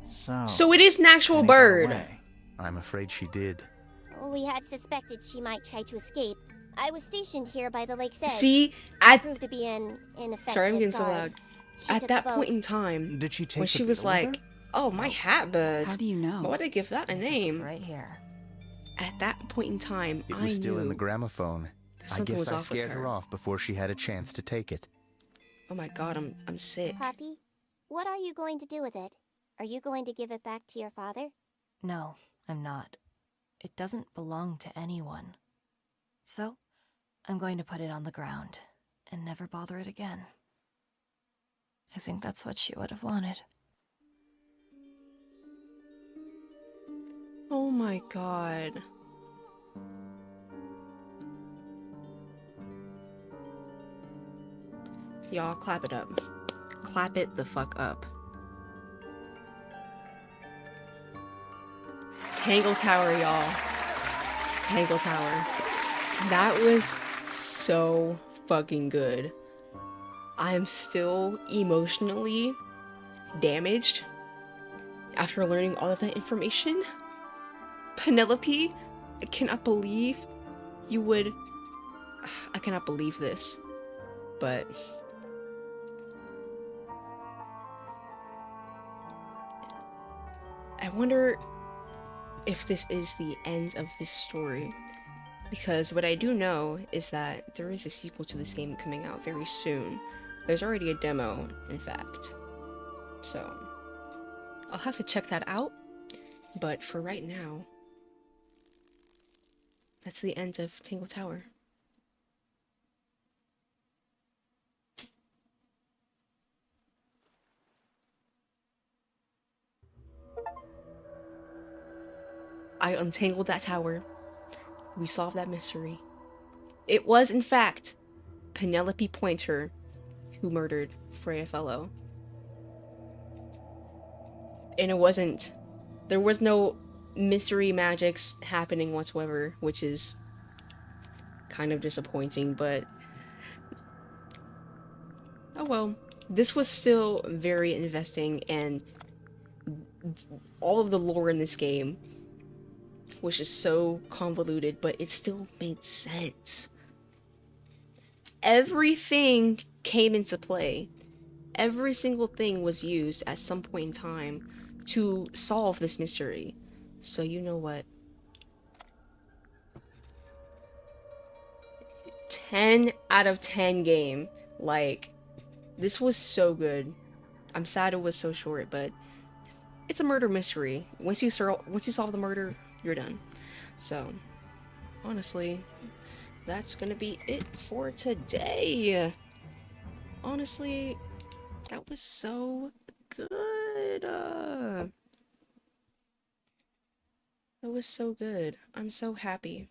So it is an actual Penny got bird. away. I'm afraid she did. We had suspected she might try to escape. I was stationed here by the lake's edge. See, Proved to be an ineffective sorry, I'm getting so guard. loud. She At took that the point boat. in time, Did she take when the she was beetle with like, her? "Oh, my hat bird." How do you know? Why'd I give that a It's name? right here. At that point in time, It I was still in knew the gramophone. I something was guess I off with scared her her. off before she had a chance to take it. Oh my god, I'm sick. Poppy, what are you going to do with it? Are you going to give it back to your father? No, I'm not. It doesn't belong to anyone. So, I'm going to put it on the ground and never bother it again. I think that's what she would have wanted. Oh my god. Y'all, clap it up. Clap it the fuck up. Tangle Tower, y'all. Tangle Tower. That was so fucking good. I am still emotionally damaged after learning all of that information. Penelope, I cannot believe you would... I cannot believe this. But... I wonder if this is the end of this story. Because what I do know is that there is a sequel to this game coming out very soon. There's already a demo, in fact. So, I'll have to check that out. But for right now, that's the end of Tangle Tower. I untangled that tower. We solved that mystery. It was, in fact, Penelope Pointer who murdered Freya Fellow. And it wasn't... There was no mystery magics happening whatsoever, which is kind of disappointing, but... Oh well. This was still very investing, and all of the lore in this game was just so convoluted, but it still made sense. Everything came into play. Every single thing was used at some point in time to solve this mystery. So you know what? 10 out of 10 game. Like, this was so good. I'm sad it was so short, but it's a murder mystery. Once you solve the murder, you're done. So, honestly, that's gonna be it for today. Honestly, that was so good. That was so good. I'm so happy.